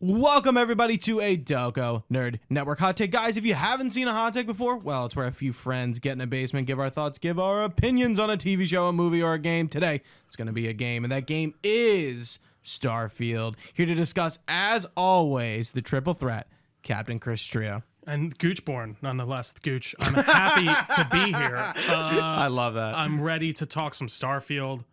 Welcome everybody to a Delco Nerd Network Hot Take. Guys, if you haven't seen a hot take before, well, it's where a few friends get in a basement, give our thoughts, give our opinions on a TV show, a movie, or a game. Today, it's going to be a game, and that game is Starfield. Here to discuss, as always, the triple threat, Captain Chris Trio. And Goochborn, nonetheless. Gooch, I'm happy to be here. I love that. I'm ready to talk some Starfield.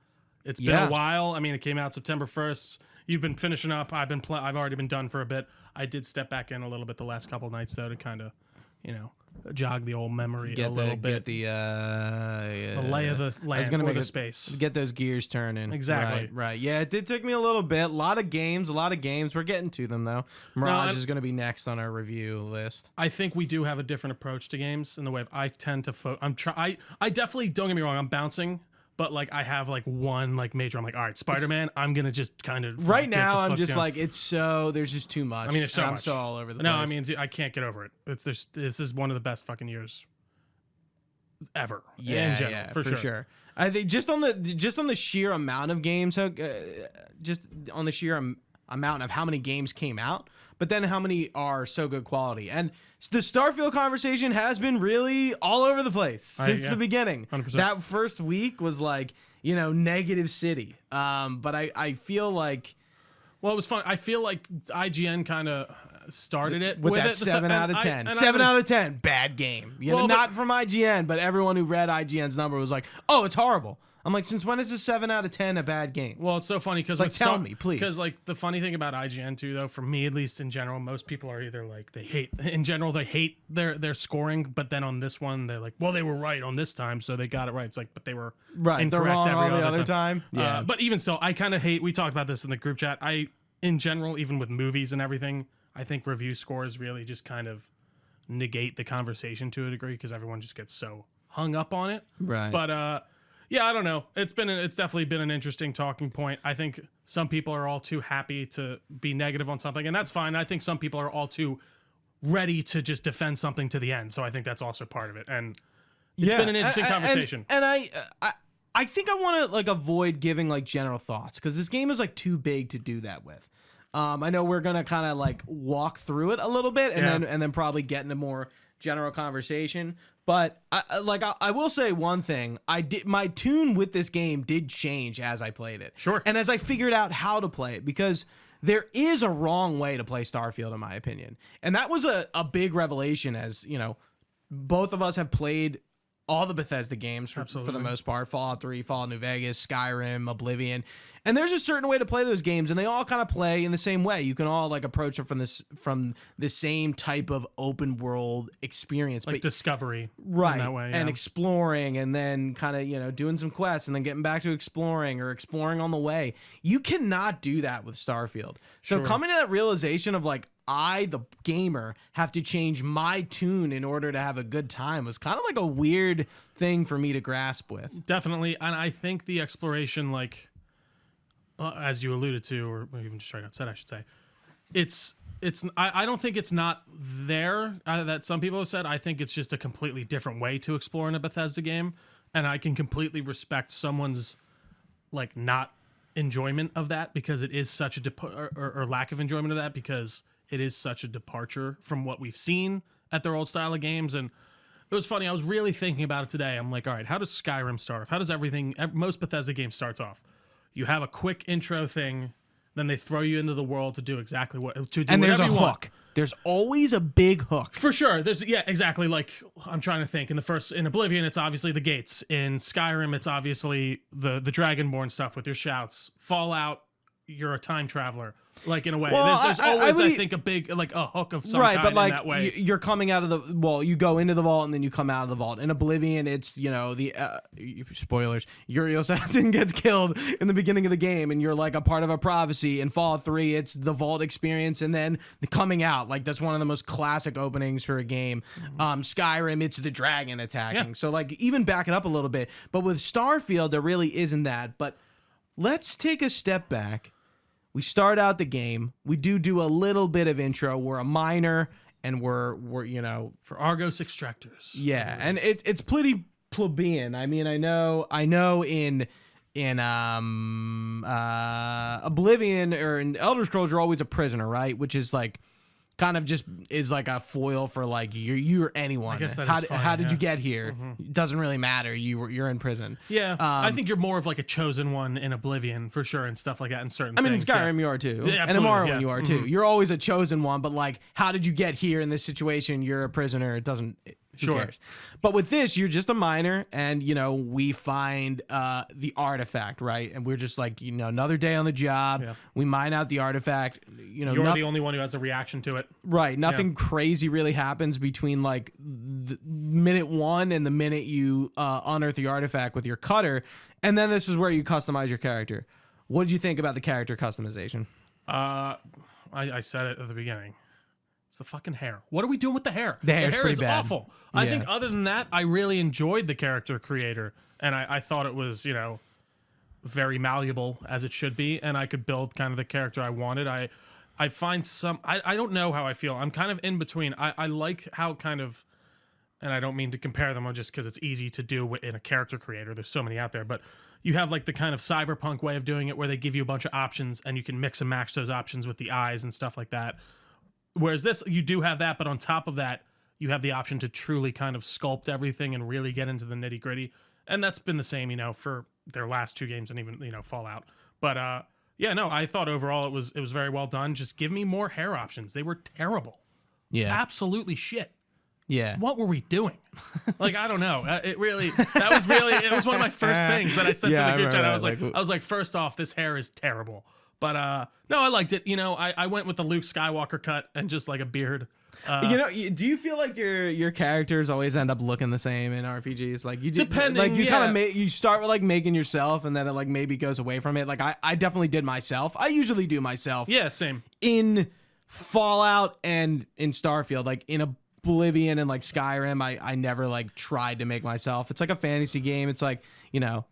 It's been a while. I mean, it came out September 1st. You've been finishing up. I've already been done for a bit. I did step back in a little bit the last couple nights though to kind of, jog the old memory a little bit. Get the lay of the land or the space. Get those gears turning. Exactly. Right. Yeah, it did take me a little bit. A lot of games. We're getting to them though. Mirage is going to be next on our review list. I think we do have a different approach to games in the way of I tend to I definitely, don't get me wrong, I'm bouncing. But I have one major. I'm like, all right, Spider-Man. I'm gonna just kind of right now. I'm just down. There's just too much. I mean, there's so much. I'm so all over the place. No, I mean, I can't get over it. This is one of the best fucking years ever. Yeah, in general, for sure. I think just on the sheer amount of games, just on the sheer amount of how many games came out, but then how many are so good quality. And the Starfield conversation has been really all over the place since the beginning. 100%. That first week was negative city. But I feel like... Well, it was fun. I feel like IGN kind of started it with that 7 out of 10. 7 out of 10, bad game. Not from IGN, but everyone who read IGN's number was like, oh, it's horrible. I'm like, since when is a 7 out of 10 a bad game? Well, it's so funny because tell me, please. Because the funny thing about IGN too, though, for me at least in general, most people are either they hate their scoring, but then on this one they're like, well, they were right on this time, so they got it right. It's like, but they were incorrect they're wrong every other time. Yeah, but even still, I kind of hate. We talked about this in the group chat. In general, even with movies and everything, I think review scores really just kind of negate the conversation to a degree because everyone just gets so hung up on it. Right. But yeah, I don't know. It's definitely been an interesting talking point. I think some people are all too happy to be negative on something, and that's fine. I think some people are all too ready to just defend something to the end. So I think that's also part of it. And it's been an interesting conversation. And I think I want to avoid giving general thoughts because this game is too big to do that with. I know we're gonna kind of walk through it a little bit and then probably get into more general conversation. But I will say one thing. My tune with this game did change as I played it. Sure. And as I figured out how to play it, because there is a wrong way to play Starfield, in my opinion. And that was a big revelation, as both of us have played all the Bethesda games for the most part. Fallout 3, Fallout New Vegas, Skyrim, Oblivion. And there's a certain way to play those games, and they all kind of play in the same way. You can all approach it from the same type of open world experience. But discovery. Right. In that way, and exploring, and then kind of, doing some quests, and then getting back to exploring or exploring on the way. You cannot do that with Starfield. So coming to that realization of I, the gamer, have to change my tune in order to have a good time was kind of a weird thing for me to grasp with. Definitely. And I think the exploration, as you alluded to, or even just straight out said, I should say, I don't think it's not there that some people have said. I think it's just a completely different way to explore in a Bethesda game. And I can completely respect someone's not enjoyment of that because it is such a or lack of enjoyment of that because it is such a departure from what we've seen at their old style of games. And it was funny. I was really thinking about it today. I'm like, all right, how does Skyrim start off? How does most Bethesda games starts off? You have a quick intro thing, then they throw you into the world to do exactly and there's a hook. There's always a big hook. For sure. Exactly. I'm trying to think. In Oblivion, it's obviously the gates. In Skyrim, it's obviously the Dragonborn stuff with your shouts. Fallout, you're a time traveler. In a way, well, there's always, I think, a big a hook of some kind in that way. You're coming out of the you go into the vault and then you come out of the vault. In Oblivion, it's the spoilers. Uriel Satin gets killed in the beginning of the game, and you're a part of a prophecy. In Fallout 3, it's the vault experience, and then the coming out. That's one of the most classic openings for a game. Skyrim, it's the dragon attacking. Yeah. So even back it up a little bit. But with Starfield, there really isn't that. But let's take a step back. We start out the game. We do a little bit of intro. We're a miner, and we're for Argos extractors. Yeah, and it's pretty plebeian. I mean, I know in Oblivion or in Elder Scrolls, you're always a prisoner, right? Which is like kind of just is like a foil for like you're anyone. I guess that is fine, how did yeah. you get here? It doesn't really matter. You're in prison. Yeah, I think you're more of like a chosen one in Oblivion for sure, and stuff like that in certain. I mean, in things, Skyrim you are too, Yeah, and in absolutely, Morrowind yeah. you are too. You're always a chosen one, but like, how did you get here in this situation? You're a prisoner. It doesn't. Who Sure. cares? But with this, you're just a miner, and we find the artifact, right? And we're just like, another day on the job. Yeah. We mine out the artifact. You're the only one who has a reaction to it. Right. Nothing crazy really happens between like the minute 1 and the minute you unearth the artifact with your cutter. And then this is where you customize your character. What did you think about the character customization? I said it at the beginning. It's the fucking hair. What are we doing with the hair? The hair's hair pretty is bad. awful. I Yeah. think other than that, I really enjoyed the character creator. And I thought it was, very malleable as it should be. And I could build kind of the character I wanted. I find some, I don't know how I feel. I'm kind of in between. I like how kind of, and I don't mean to compare them just because it's easy to do in a character creator. There's so many out there, but you have like the kind of cyberpunk way of doing it where they give you a bunch of options and you can mix and match those options with the eyes and stuff like that. Whereas this, you do have that, but on top of that, you have the option to truly kind of sculpt everything and really get into the nitty gritty. And that's been the same, for their last 2 games and even, Fallout. But yeah, no, I thought overall it was very well done. Just give me more hair options. They were terrible. Yeah. Absolutely shit. Yeah. What were we doing? Like, I don't know. It was one of my first things that I said to the group chat. I was like, first off, this hair is terrible. But no, I liked it. I went with the Luke Skywalker cut and just like a beard. Do you feel like your characters always end up looking the same in RPGs? Like depending, like you yeah. kind of you start with like making yourself, and then it like maybe goes away from it. Like I definitely did myself. I usually do myself. Yeah, same. In Fallout and in Starfield, like in Oblivion and like Skyrim, I never like tried to make myself. It's like a fantasy game. It's like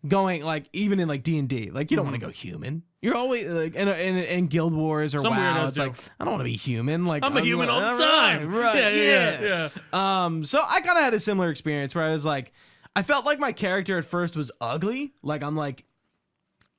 going like even in like D&D, like you don't want to go human. You're always like in Guild Wars or Some WoW. weirdos It's do. like I don't want to be human. Like I'm a human all the right, time. Right? Yeah. So I kind of had a similar experience where I was like, I felt like my character at first was ugly. Like I'm like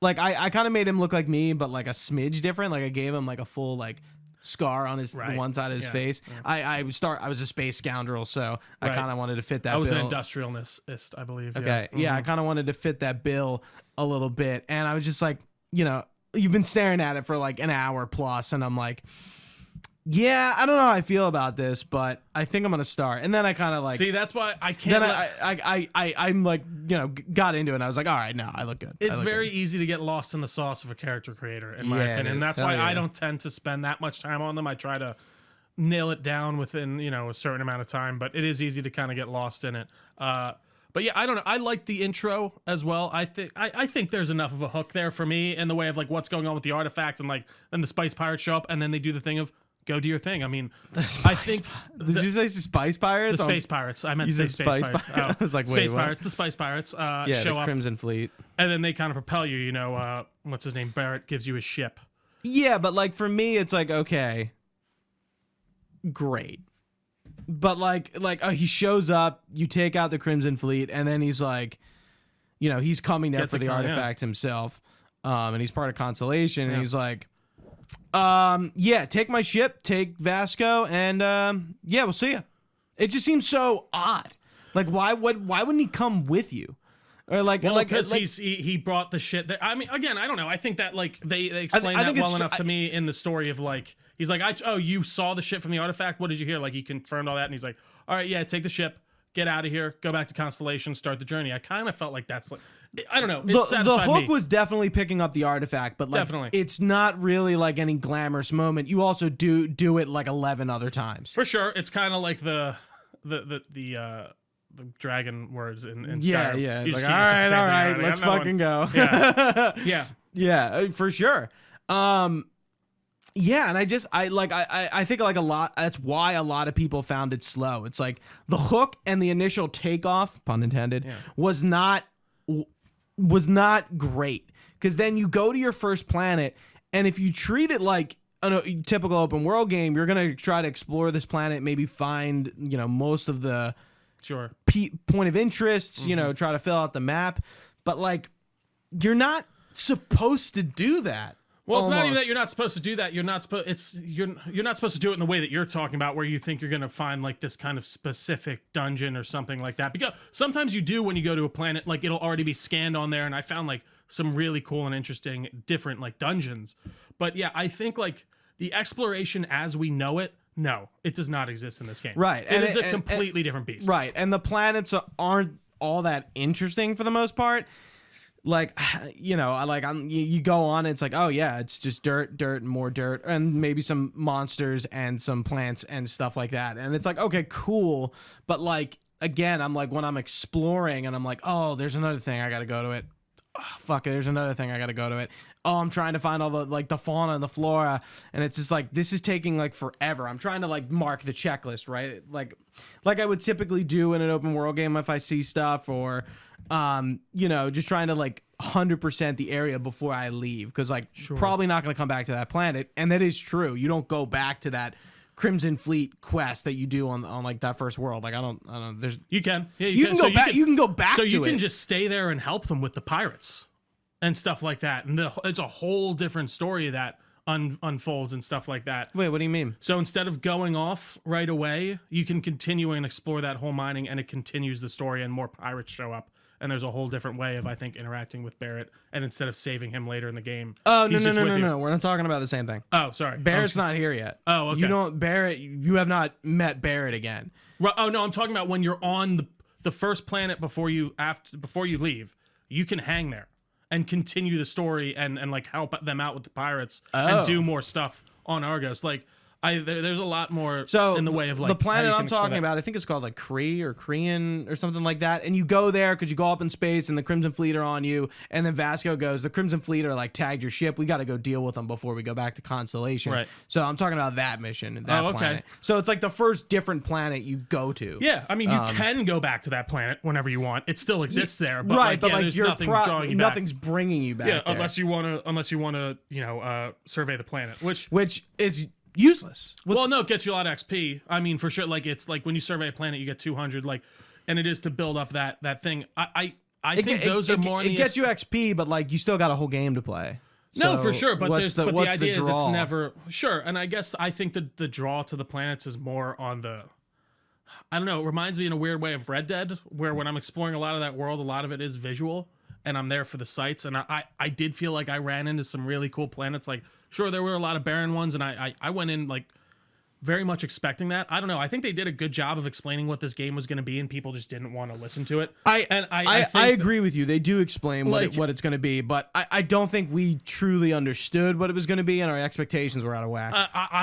I kind of made him look like me, but like a smidge different. Like I gave him like a full like scar on the one side of his face. Yeah. I was a space scoundrel, so I kind of wanted to fit that. I was bill. an industrialist, I believe. Okay, yeah, I kind of wanted to fit that bill a little bit, and I was just like, you've been staring at it for like an hour plus, and I'm like, yeah, I don't know how I feel about this, but I think I'm gonna start. And then I kind of like see, that's why I can't. Then I'm like, got into it. And I was like, all right, no, I look good. It's very easy to get lost in the sauce of a character creator, in my opinion. And that's why I don't tend to spend that much time on them. I try to nail it down within a certain amount of time, but it is easy to kind of get lost in it. But yeah, I don't know. I like the intro as well. I think there's enough of a hook there for me in the way of like what's going on with the artifact, and like then the Spice Pirates show up and then they do the thing of go do your thing. I mean, I think did you say Spice Pirates? The Space Pirates. I meant to say Space Pirates. I was like, Space wait, Pirates. The Spice Pirates yeah, show the up, Crimson Fleet, and then they kind of propel you. What's his name? Barrett gives you his ship. Yeah, but like for me, it's like okay, great, but like he shows up, you take out the Crimson Fleet, and then he's like, he's coming there for the artifact himself, and he's part of Constellation, and he's like, take my ship, take Vasco, and we'll see you. It just seems so odd. Like why wouldn't he come with you? Or because he brought the shit that, I mean, again, I don't know. I think that like they explain that well enough to me in the story of like he's like, you saw the shit from the artifact, what did you hear? Like he confirmed all that, and he's like, all right, yeah, take the ship, get out of here, go back to Constellation, start the journey. I kind of felt like that's like, I don't know. The hook was definitely picking up the artifact, but like definitely. It's not really like any glamorous moment. You also do it like 11 other times. For sure, it's kind of like the dragon words in Skyrim. Yeah. It's like, all right, let's fucking go. Yeah, for sure. Yeah, and I think like a lot. That's why a lot of people found it slow. It's like the hook and the initial takeoff, pun intended, was not great, because then you go to your first planet, and if you treat it like a typical open world game, you're gonna try to explore this planet, maybe find most of the point of interests, try to fill out the map, but like you're not supposed to do that. Well, it's not even almost. that you're not supposed to do that. You're not supposed. You're not supposed to do it in the way that you're talking about, where you think you're gonna find like this kind of specific dungeon or something like that. Because sometimes you do when you go to a planet, like it'll already be scanned on there, and I found like some really cool and interesting different like dungeons. But yeah, I think like the exploration as we know it, no, it does not exist in this game. Right. It is a completely different beast. Right, and the planets aren't all that interesting for the most part. Like, you know, you go on, it's like, oh yeah, it's just dirt, and more dirt, and maybe some monsters and some plants and stuff like that. And it's like, okay, cool. But like, again, I'm like, when I'm exploring and I'm like, oh, there's another thing, I gotta go to it. Oh, fuck it, there's another thing, I gotta go to it. Oh, I'm trying to find all the like the fauna and the flora, and it's just like, this is taking like forever. I'm trying to like mark the checklist, right? Like I would typically do in an open world game if I see stuff, or you know, just trying to like 100% the area before I leave, because like probably not going to come back to that planet. And that is true. You don't go back to that Crimson Fleet quest that you do on like that first world. Like I don't there's You can. Yeah, you can go back. You can go back. So to you can it. just stay there and help them with the pirates and stuff like that. And it's a whole different story that unfolds and stuff like that. Wait, what do you mean? So instead of going off right away, you can continue and explore that whole mining, and it continues the story, and more pirates show up. And there's a whole different way of, I think, interacting with Barrett. And instead of saving him later in the game, Oh, he's just with you. no. We're not talking about the same thing. Oh, sorry. Barrett's not here yet. Oh, okay. You don't Barrett. You have not met Barrett again. Oh no, I'm talking about when you're on the first planet before you leave. You can hang there and continue the story and like help them out with the pirates and do more stuff on Argos. Like there's a lot more in the way of like the planet how you I'm can explore talking that. about. I think it's called like Kree or Korean or something like that. And you go there because you go up in space and the Crimson Fleet are on you. And then Vasco goes, the Crimson Fleet are like tagged your ship. We got to go deal with them before we go back to Constellation. Right. So I'm talking about that mission and that Oh, okay. planet. So it's like the first different planet you go to. Yeah, I mean, you can go back to that planet whenever you want. It still exists there, but right, like, but yeah, like there's you're nothing drawing you back. nothing's bringing you back. Yeah, there. unless you want to, survey the planet, which is useless. well, no, it gets you a lot of XP. I mean, for sure. Like it's like when you survey a planet, you get 200. Like, and it is to build up that thing. I think those are more. It gets you XP, but like you still got a whole game to play. No, So for sure, but what's the idea is it's draw? never sure. And I guess I think the draw to the planets is more on the. I don't know. It reminds me in a weird way of Red Dead, where when I'm exploring a lot of that world, a lot of it is visual, and I'm there for the sights. And I did feel like I ran into some really cool planets. Like, sure, there were a lot of barren ones, and I went in like very much expecting that. I don't know. I think they did a good job of explaining what this game was going to be, and people just didn't want to listen to it. I agree with you. They do explain what it's going to be, but I don't think we truly understood what it was going to be, and our expectations were out of whack.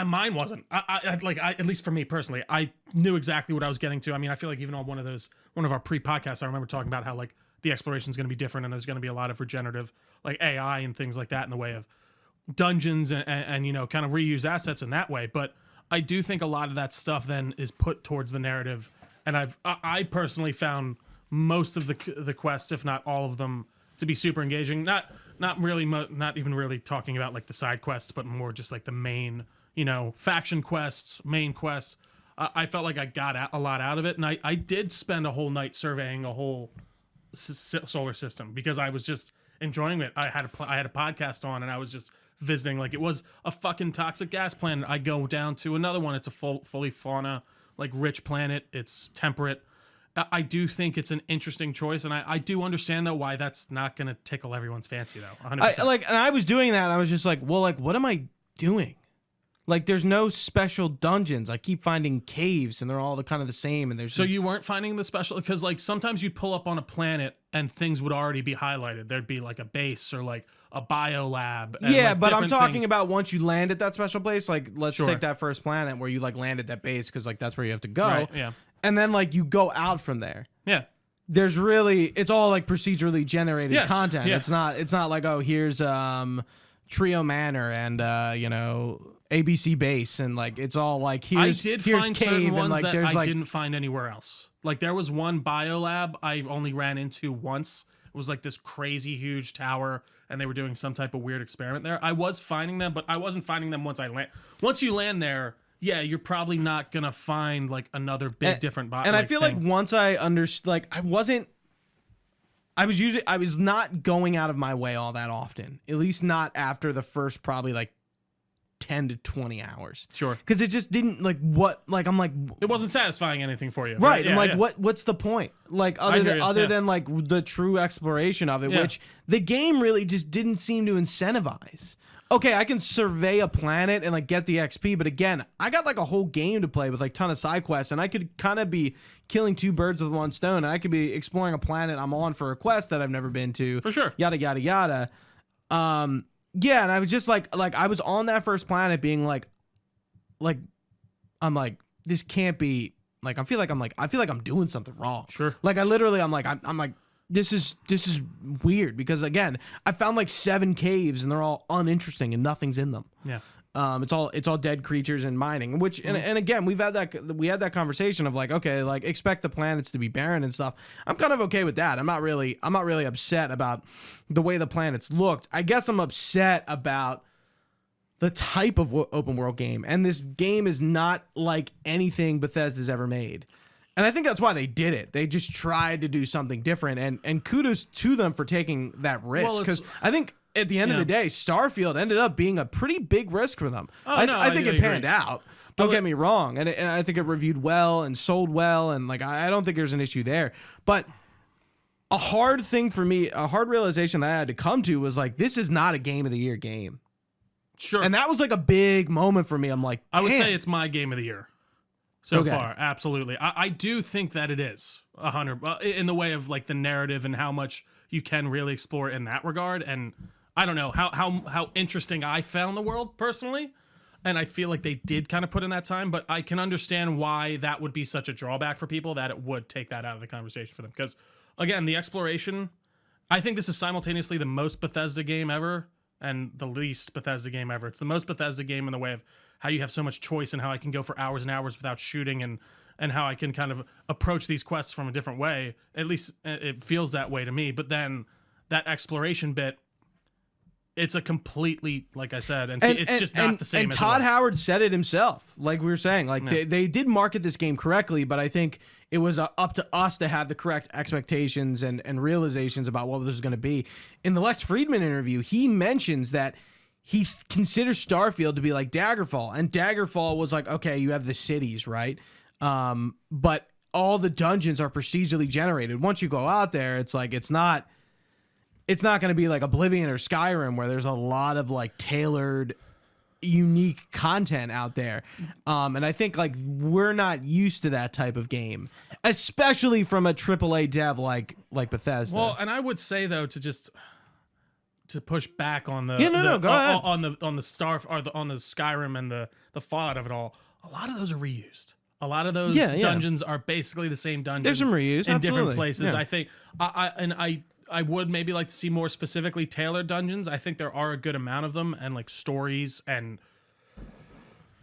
Mine wasn't. At least for me personally, I knew exactly what I was getting to. I mean, I feel like even on one of our pre-podcasts, I remember talking about how like the exploration is going to be different, and there's going to be a lot of regenerative like AI and things like that in the way of dungeons and kind of reuse assets in that way. But I do think a lot of that stuff then is put towards the narrative, and I personally found most of the quests, if not all of them, to be super engaging. Not even really talking about like the side quests, but more just like the main faction quests, main quests. I felt like I got a lot out of it, and I did spend a whole night surveying a whole solar system because I was just enjoying it. I had a podcast on, and I was just visiting. Like, it was a fucking toxic gas planet. I go down to another one. It's a fully fauna like rich planet. It's temperate. I do think it's an interesting choice, and I do understand though why that's not gonna tickle everyone's fancy though. 100%. And I was doing that, and I was just like, well, like, what am I doing? Like, there's no special dungeons. I keep finding caves, and they're all kind of the same. And there's so you weren't finding the special, because like sometimes you'd pull up on a planet and things would already be highlighted. There'd be like a base or like a bio lab. And, yeah, like, but I'm different talking things. about once you land at that special place. Like, let's Sure. take that first planet where you like land at that base, because like that's where you have to go. Right, yeah. And then like you go out from there. Yeah. There's really, it's all like procedurally generated Yes, content. yeah. It's not like, oh, here's Trio Manor and ABC base, and like it's all like here's I did here's find cave, certain and ones like that there's I like didn't find anywhere else. Like there was one biolab I only ran into once. It was like this crazy huge tower, and they were doing some type of weird experiment there. I was finding them, but I wasn't finding them once I land. Once you land there, yeah, you're probably not gonna find like another big different bio. And I feel like once I understood, like I wasn't I was not going out of my way all that often. At least not after the first probably like 10 to 20 hours. Sure. Because it just didn't I'm like it wasn't satisfying anything for you. Right. Yeah, I'm like, yeah. what's the point? Like other than like the true exploration of it, which the game really just didn't seem to incentivize. Okay, I can survey a planet and like get the XP, but again, I got like a whole game to play with like ton of side quests, and I could kind of be killing two birds with one stone, and I could be exploring a planet I'm on for a quest that I've never been to. For sure. Yada yada yada. Yeah, and I was just like I was on that first planet being like I'm like, this can't be like I feel like I'm doing something wrong. Sure. Like I'm like this is weird because again, I found like 7 caves and they're all uninteresting and nothing's in them. Yeah. It's all dead creatures and mining, which and again, we had that conversation of like, okay, like expect the planets to be barren and stuff. I'm kind of okay with that. I'm not really upset about the way the planets looked. I guess I'm upset about the type of open world game, and this game is not like anything Bethesda's ever made. And I think that's why they did it. They just tried to do something different, and kudos to them for taking that risk, because I think at the end of the day, Starfield ended up being a pretty big risk for them. I think it panned out. Don't get me wrong, and I think it reviewed well and sold well, and like I don't think there's an issue there. But a hard thing for me, a hard realization that I had to come to was like, this is not a Game of the Year game. Sure. And that was like a big moment for me. I'm like, I would say it's my Game of the Year. So far, absolutely. I do think that it is 100 in the way of like the narrative and how much you can really explore in that regard. And I don't know how interesting I found the world personally, and I feel like they did kind of put in that time. But I can understand why that would be such a drawback for people, that it would take that out of the conversation for them. Because again, the exploration, I think this is simultaneously the most Bethesda game ever and the least Bethesda game ever. It's the most Bethesda game in the way of how you have so much choice and how I can go for hours and hours without shooting, and how I can kind of approach these quests from a different way. At least it feels that way to me. But then that exploration bit, it's a completely, like I said, and it's just not the same. And as Todd it was. Howard said it himself, like we were saying, like they did market this game correctly, but I think it was up to us to have the correct expectations and realizations about what this was going to be. In the Lex Friedman interview, he mentions that he considers Starfield to be like Daggerfall, and Daggerfall was like, okay, you have the cities, right? But all the dungeons are procedurally generated. Once you go out there, it's like it's not going to be like Oblivion or Skyrim, where there's a lot of like tailored, unique content out there. And I think like we're not used to that type of game, especially from a AAA dev like Bethesda. Well, and I would say though, to push back on the go ahead. on the on the Skyrim and the Fallout of it all, a lot of those are reused. A lot of those dungeons are basically the same dungeons. There's some reuse in different places. Yeah. I think I would maybe like to see more specifically tailored dungeons. I think there are a good amount of them, and like stories and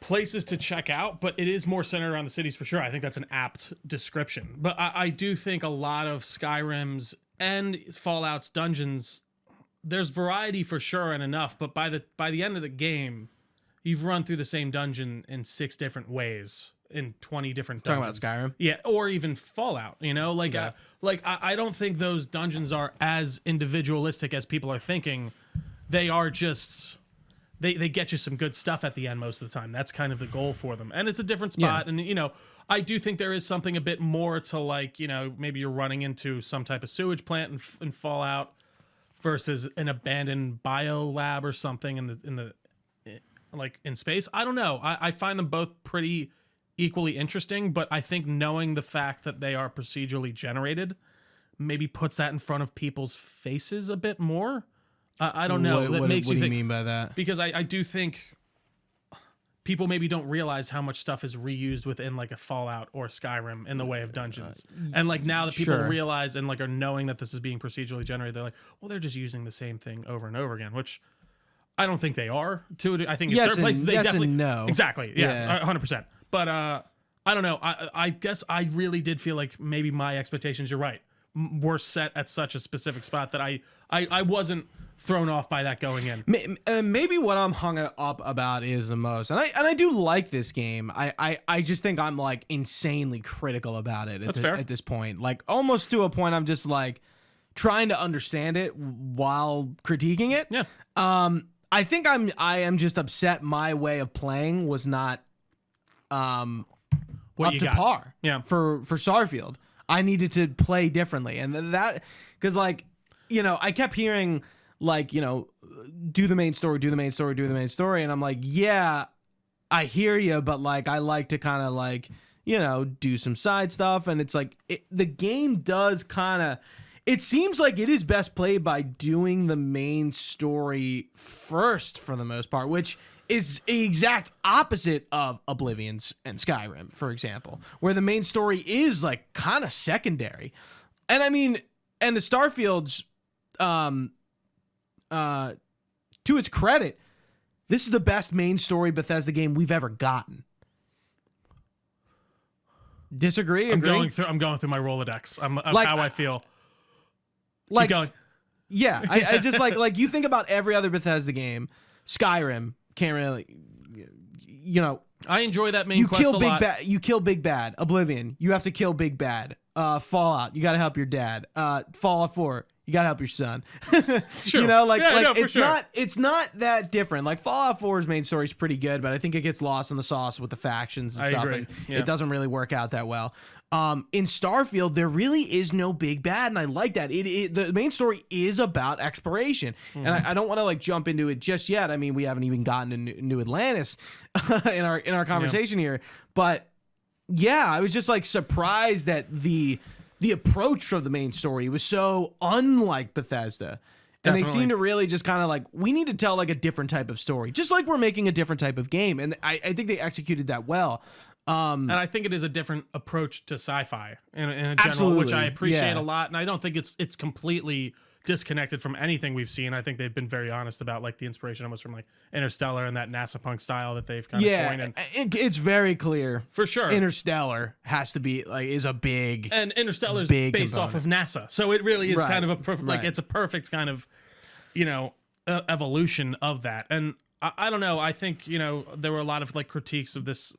places to check out, but it is more centered around the cities for sure. I think that's an apt description. But I do think a lot of Skyrim's and Fallout's dungeons, there's variety for sure and enough, but by the end of the game, you've run through the same dungeon in 6 different ways in 20 different dungeons. Talking about Skyrim? Yeah, or even Fallout, you know? Like, I don't think those dungeons are as individualistic as people are thinking. They are just... They get you some good stuff at the end most of the time. That's kind of the goal for them. And it's a different spot. Yeah. And, you know, I do think there is something a bit more to, like, you know, maybe you're running into some type of sewage plant in Fallout versus an abandoned bio lab or something in space. I don't know. I find them both pretty equally interesting, but I think knowing the fact that they are procedurally generated maybe puts that in front of people's faces a bit more. I don't know. What do you mean by that? Because I do think people maybe don't realize how much stuff is reused within like a Fallout or Skyrim in the way of dungeons. And like now that people realize and like are knowing that this is being procedurally generated, they're like, well, they're just using the same thing over and over again, which I don't think they are. I think in certain places they definitely no. Exactly. Yeah. 100%. But I don't know. I guess I really did feel like maybe my expectations, you're right, were set at such a specific spot that I wasn't thrown off by that going in. Maybe what I'm hung up about is the most, and I do like this game. I just think I'm like insanely critical about it. That's fair. At this point, like almost to a point I'm just like, trying to understand it while critiquing it. Yeah. I think I am just upset my way of playing was not up to par. Yeah. For Starfield. I needed to play differently. And that, because like, you know, I kept hearing like, you know, do the main story, do the main story, do the main story. And I'm like, yeah, I hear you, but like, I like to kind of like, you know, do some side stuff. And it's like, the game does kind of, it seems like it is best played by doing the main story first for the most part, which is the exact opposite of Oblivion's and Skyrim, for example, where the main story is like kind of secondary. And I mean, and the Starfield's, to its credit, this is the best main story Bethesda game we've ever gotten. Disagree? I'm Agree? going through my Rolodex. Of Like, how I feel. Like, Keep going. yeah, I just like you think about every other Bethesda game. Skyrim can't really, you know. I enjoy that main quest a lot. You kill Big Bad. Oblivion, you have to kill Big Bad. Fallout, you got to help your dad. Fallout 4, you got to help your son. Sure. You know, like, Yeah, like no, for it's sure. not that different. Like Fallout 4's main story is pretty good, but I think it gets lost in the sauce with the factions and I stuff, agree. and Yeah. it doesn't really work out that well. In Starfield, there really is no big bad, and I like that. The main story is about exploration, and I don't want to like jump into it just yet. I mean, we haven't even gotten to New Atlantis in our conversation here, but yeah, I was just like surprised that the approach from the main story was so unlike Bethesda. And they Definitely. seem to really just kind of like, we need to tell like a different type of story, just like we're making a different type of game. And I think they executed that well. And I think it is a different approach to sci-fi in a general, Absolutely, which I appreciate yeah. a lot. And I don't think it's completely disconnected from anything we've seen. I think they've been very honest about like the inspiration almost from like Interstellar and that NASA punk style that they've kind of coined. And it's very clear. for sure. Interstellar has to be like, is a big, And Interstellar is big based off of NASA. So it really is Right, kind of a perfect, like right. it's a perfect kind of, you know, evolution of that. And I don't know. I think, you know, there were a lot of like critiques of this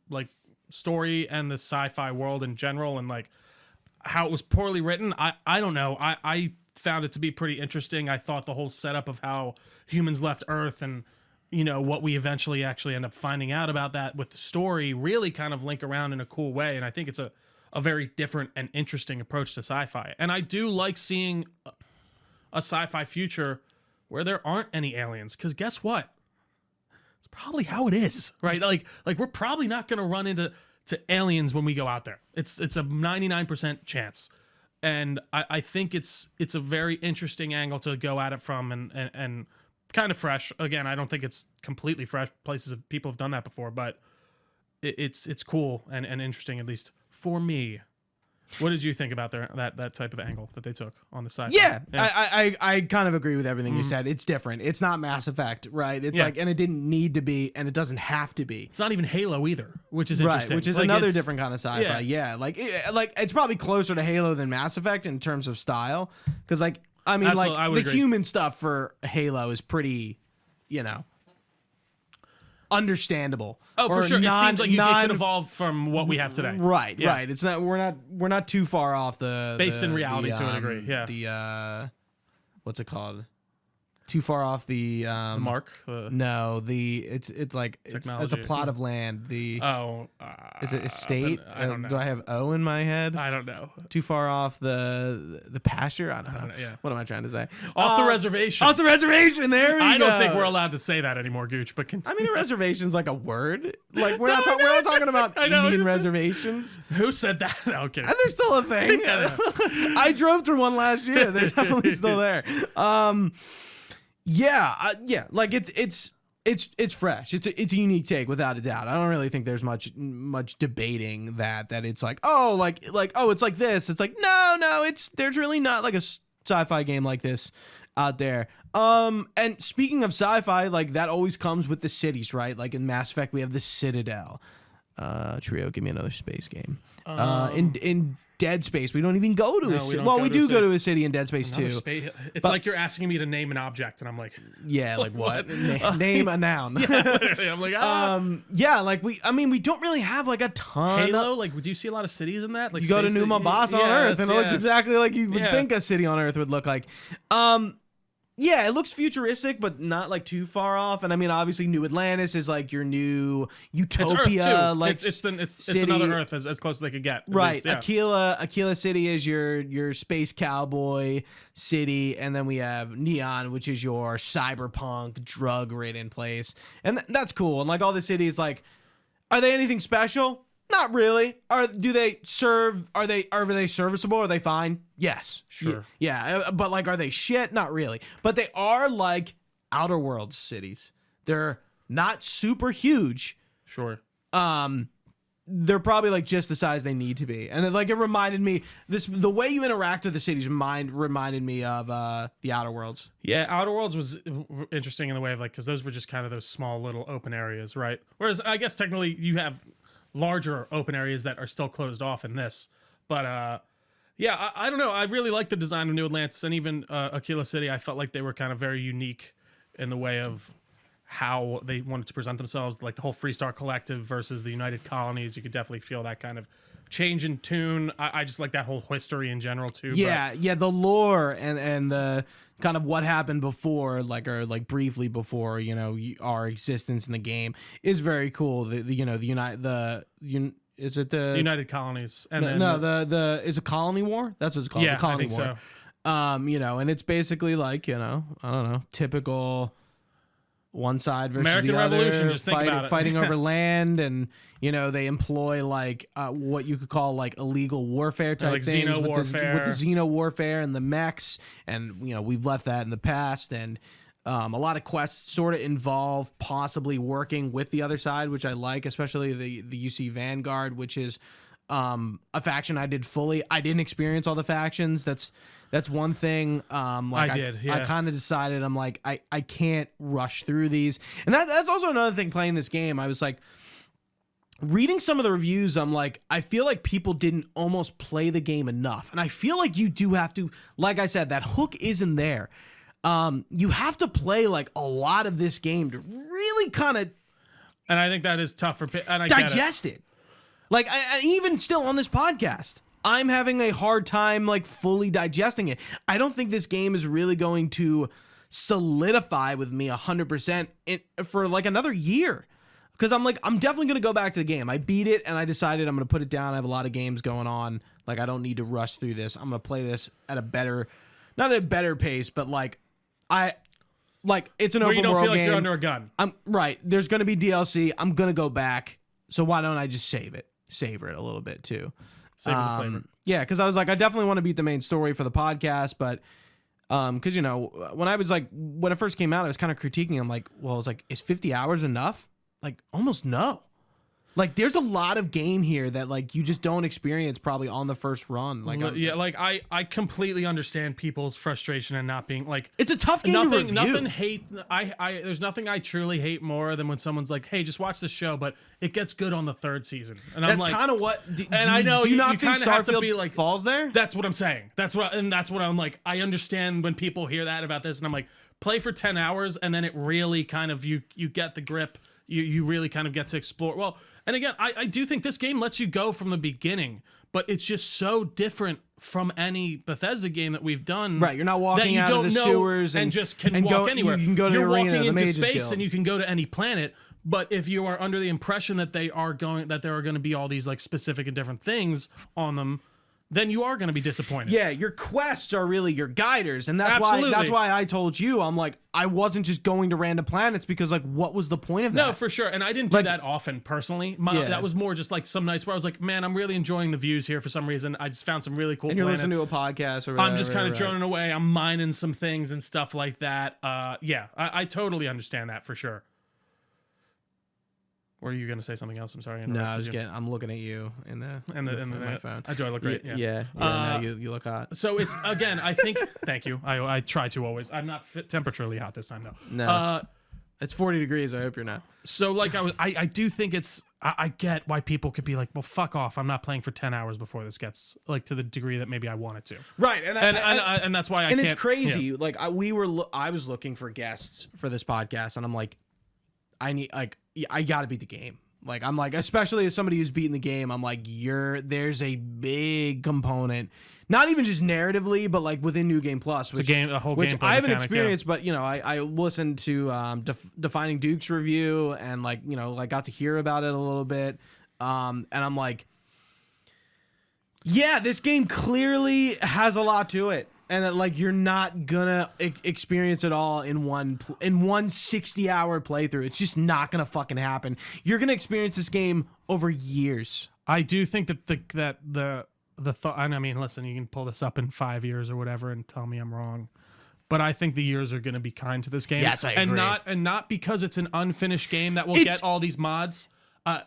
like story and the sci-fi world in general and like how it was poorly written. I don't know. I found it to be pretty interesting. I thought the whole setup of how humans left Earth and, you know, what we eventually actually end up finding out about that with the story really kind of link around in a cool way. And I think it's a very different and interesting approach to sci-fi. And I do like seeing a sci-fi future where there aren't any aliens. Because guess what? It's probably how it is, right? Like we're probably not going to run into aliens when we go out there. It's a 99% chance. And I think it's a very interesting angle to go at it from and kind of fresh. Again, I don't think it's completely fresh. People have done that before, but it's cool and interesting, at least for me. What did you think about that type of angle that they took on the side? yeah. I kind of agree with everything you said. It's different. It's not Mass Effect, right? It's Yeah. like, and it didn't need to be, and it doesn't have to be. It's not even Halo either, which is Right, interesting. which is Like, another it's- different kind of sci-fi. Yeah, like it's probably closer to Halo than Mass Effect in terms of style, because like I mean, Absolutely, I like would the agree. human stuff for Halo is pretty, you know, understandable. Oh, for Or sure. It seems like it non- could evolve from what we have today. Right, Yeah. right. It's not. We're not too far off the Based in the- reality the, to a degree, yeah. The what's it called? Too far off the The mark. No, it's like it's a Technology. plot of land. The is it estate? I don't know. Do I have O in my head? I don't know. Too far off the pasture? I don't know. yeah. What am I trying to say? Off the reservation. Off the reservation. There we go. I don't think we're allowed to say that anymore, Gooch. But I mean, a reservation's like a word. Like we're No, not I know, we're not talking about I know, Indian I just- reservations. who said that? No, okay. And they're still a thing. I drove through one last year. They're definitely still there. Yeah. Like it's fresh. It's a unique take without a doubt. I don't really think there's much debating that it's like, oh, like oh, it's like this. It's like no, there's really not like a sci-fi game like this out there. And speaking of sci-fi, like that always comes with the cities, right? Like in Mass Effect, we have the Citadel. Trio, give me another space game. In Dead Space. We don't even go to a we city. don't Well, go we to a do city. go to a city in Dead Space Another 2. space. It's like you're asking me to name an object, and I'm like, Yeah, like what? Name a noun. literally, I'm like, Yeah, like we don't really have like a ton. Halo. Like, would you see a lot of cities in that? Like, You go to space- Numa Boss on yeah, Earth, and it looks yeah. exactly like you would Yeah. think a city on Earth would look like. Yeah, it looks futuristic, but not like too far off. And I mean, obviously, New Atlantis is like your new It's Earth utopia. too. Like It's city. another Earth as close as they could get. At Right, least, yeah. Aquila City is your space cowboy city, and then we have Neon, which is your cyberpunk drug-ridden place, and that's cool. And like all the cities, like, are they anything special? Not really. Are they serviceable? Are they fine? Yes. Sure. Yeah, but like, are they shit? Not really. But they are like Outer Worlds cities. They're not super huge. Sure. They're probably like just the size they need to be, and it reminded me the way you interact with the cities reminded me of the Outer Worlds. Yeah, Outer Worlds was interesting in the way of like, because those were just kind of those small little open areas, right? Whereas I guess technically you have larger open areas that are still closed off in this, but yeah, I don't know. I really like the design of New Atlantis, and even Aquila City. I felt like they were kind of very unique in the way of how they wanted to present themselves, like the whole Freestar Collective versus the United Colonies. You could definitely feel that kind of change in tune. I just like that whole history in general too. Yeah, the lore and the kind of what happened before, or briefly before, our existence in the game is very cool. Is it the United Colonies, and the is it Colony War? That's what it's called. Yeah, the Colony I think War. so. And it's basically like, I don't know, typical one side versus American the other, Revolution, just think about it. fighting over land, and they employ what you could call like illegal warfare type like things xeno warfare. with the xeno warfare and the mechs, and we've left that in the past, and a lot of quests sort of involve possibly working with the other side, which I like, especially the UC Vanguard, which is a faction I did fully. I didn't experience all the factions. That's one thing. I did. Yeah. I kind of decided I'm like I can't rush through these, and that's also another thing. Playing this game, I was like reading some of the reviews. I'm like, I feel like people didn't almost play the game enough, and I feel like you do have to. Like I said, that hook isn't there. You have to play like a lot of this game to really kind of, and I think that is tough for and I digest it. Like I even still on this podcast, I'm having a hard time like fully digesting it. I don't think this game is really going to solidify with me 100% for like another year. Because I'm definitely going to go back to the game. I beat it and I decided I'm going to put it down. I have a lot of games going on. Like, I don't need to rush through this. I'm going to play this at not a better pace, but it's an Where open you don't world feel like game. you're under a gun. I'm right. There's going to be DLC. I'm going to go back. So why don't I just savor it a little bit too? Savor the flavor. Yeah, because I was like, I definitely want to beat the main story for the podcast, but because when it first came out, I was kind of critiquing. I'm like, well, it's like, is 50 hours enough? Like, almost no. Like, there's a lot of game here that like you just don't experience probably on the first run. Like, I completely understand people's frustration and not being like, it's a tough game to review. Nothing hate. There's nothing I truly hate more than when someone's like, hey, just watch the show, but it gets good on the third season. And I'm That's like, kind of what. I know do you not you think kind of have to Starfield be like falls there? That's what I'm saying. That's what I'm like. I understand when people hear that about this, and I'm like, play for 10 hours, and then it really kind of you get the grip. You really kind of get to explore. Well, and again, I do think this game lets you go from the beginning, but it's just so different from any Bethesda game that we've done. Right, you're not walking out of the sewers and just can walk go anywhere. You can go to You're the arena, walking the into Mages space Guild. and you can go to any planet. But if you are under the impression that there are going to be all these like specific and different things on them, then you are going to be disappointed. Yeah, your quests are really your guiders, and that's Absolutely. why I told you, I'm like, I wasn't just going to random planets because like, what was the point of that? No, for sure. And I didn't do that often personally. Yeah. That was more just like some nights where I was like, man, I'm really enjoying the views here for some reason. I just found some really cool and you're planets. listening to a podcast or whatever. I'm just kind of droning away. I'm mining some things and stuff like that. Yeah, I totally understand that for sure. Or are you going to say something else? I'm sorry. No, I'm looking at you in my phone. Do I look great? Yeah. No, you look hot. So it's, again, I think, thank you. I try to always. I'm not temperaturely hot this time though. No. It's 40 degrees. I hope you're not. So like I do think it's I get why people could be like, well, fuck off. I'm not playing for 10 hours before this gets like to the degree that maybe I want it to. Right. And that's why I can't. And it's crazy. Yeah. Like I was looking for guests for this podcast, and I'm like, I got to beat the game. Like, I'm like, especially as somebody who's beaten the game, I'm like, there's a big component, not even just narratively, but like within New Game Plus, which I haven't experienced, but you know, I listened to Defining Duke's review and like, you know, like got to hear about it a little bit. And I'm like, yeah, this game clearly has a lot to it. And like you're not gonna experience it all in one 60-hour playthrough. It's just not gonna fucking happen. You're gonna experience this game over years. I do think that the thought. And I mean, listen, you can pull this up in 5 years or whatever and tell me I'm wrong, but I think the years are gonna be kind to this game. Yes, I agree. And not because it's an unfinished game that will get all these mods.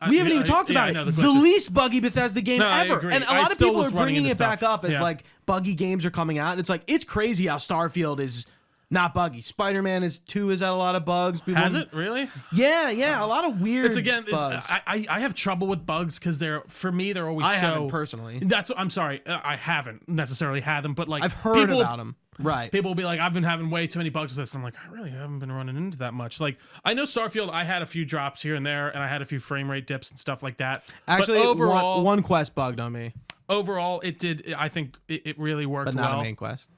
We haven't even talked about it. The least buggy Bethesda game ever. And a lot of people are bringing it back up as like buggy games are coming out. It's like, it's crazy how Starfield is not buggy. Spider-Man 2 has had a lot of bugs. Has it really? Yeah. A lot of weird bugs. I have trouble with bugs because for me they're always I haven't personally. That's what I'm sorry. I haven't necessarily had them, but like I've heard about them. Right. People will be like, I've been having way too many bugs with this. And I'm like, I really haven't been running into that much. Like, I know Starfield, I had a few drops here and there, and I had a few frame rate dips and stuff like that. Actually, but overall, one quest bugged on me. Overall, it did. I think it really worked well. But not a main quest.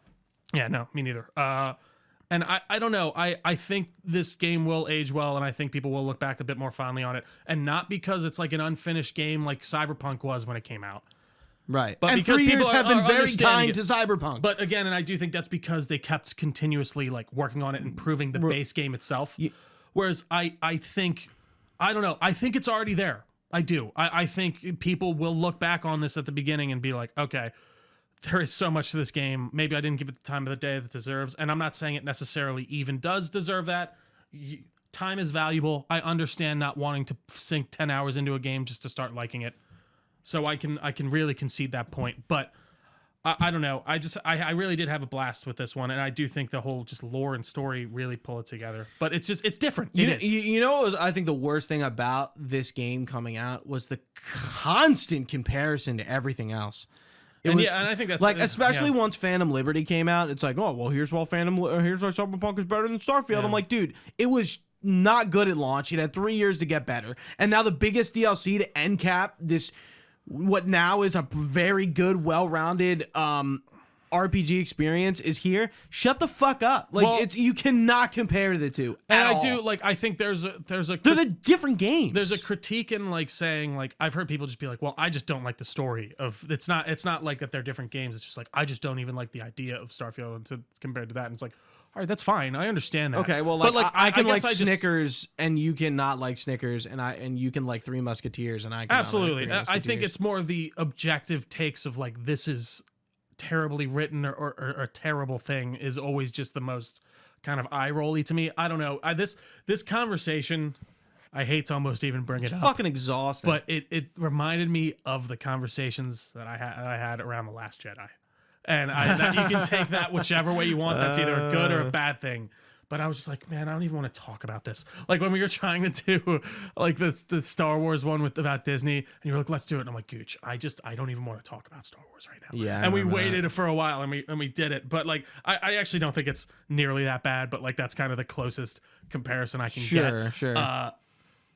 Yeah, no, me neither. And I don't know. I think this game will age well, and I think people will look back a bit more fondly on it. And not because it's like an unfinished game like Cyberpunk was when it came out. Right. But and because 3 years people have been are very kind to Cyberpunk. But again, and I do think that's because they kept continuously like working on it, improving the base game itself. Whereas I think, I don't know, I think it's already there. I do. I think people will look back on this at the beginning and be like, okay, there is so much to this game. Maybe I didn't give it the time of the day that it deserves. And I'm not saying it necessarily even does deserve that. Time is valuable. I understand not wanting to sink 10 hours into a game just to start liking it. So I can really concede that point, but I don't know. I really did have a blast with this one, and I do think the whole just lore and story really pull it together. But it's different. You know what was, I think, the worst thing about this game coming out was the constant comparison to everything else. And I think that's like, especially once Phantom Liberty came out, it's like, oh well, here's why Cyberpunk is better than Starfield. Yeah. I'm like, dude, it was not good at launch. It had 3 years to get better, and now the biggest DLC to end cap this. What now is a very good, well-rounded RPG experience is here. Shut the fuck up! Like, you cannot compare the two. And I do like. I think there's a they're the different games. There's a critique in like saying like I've heard people just be like, well, I just don't like the story of. It's not like that they're different games. It's just like I just don't even like the idea of Starfield compared to that. And it's like, all right, that's fine. I understand that. Okay, well, like I can like Snickers, and you cannot like Snickers, and you can like Three Musketeers, and I can absolutely. Like I think it's more of the objective takes of like this is terribly written or a terrible thing is always just the most kind of eye rolly to me. I don't know. This conversation, I hate to almost even bring it up. It's fucking exhausting. But it reminded me of the conversations that I had around The Last Jedi. And you can take that whichever way you want. That's either a good or a bad thing. But I was just like, man, I don't even want to talk about this. Like when we were trying to do like the Star Wars one about Disney, and you were like, let's do it. And I'm like, Gooch, I don't even want to talk about Star Wars right now. Yeah. And we waited for a while, and we did it. But like, I actually don't think it's nearly that bad. But like, that's kind of the closest comparison I can get. Sure.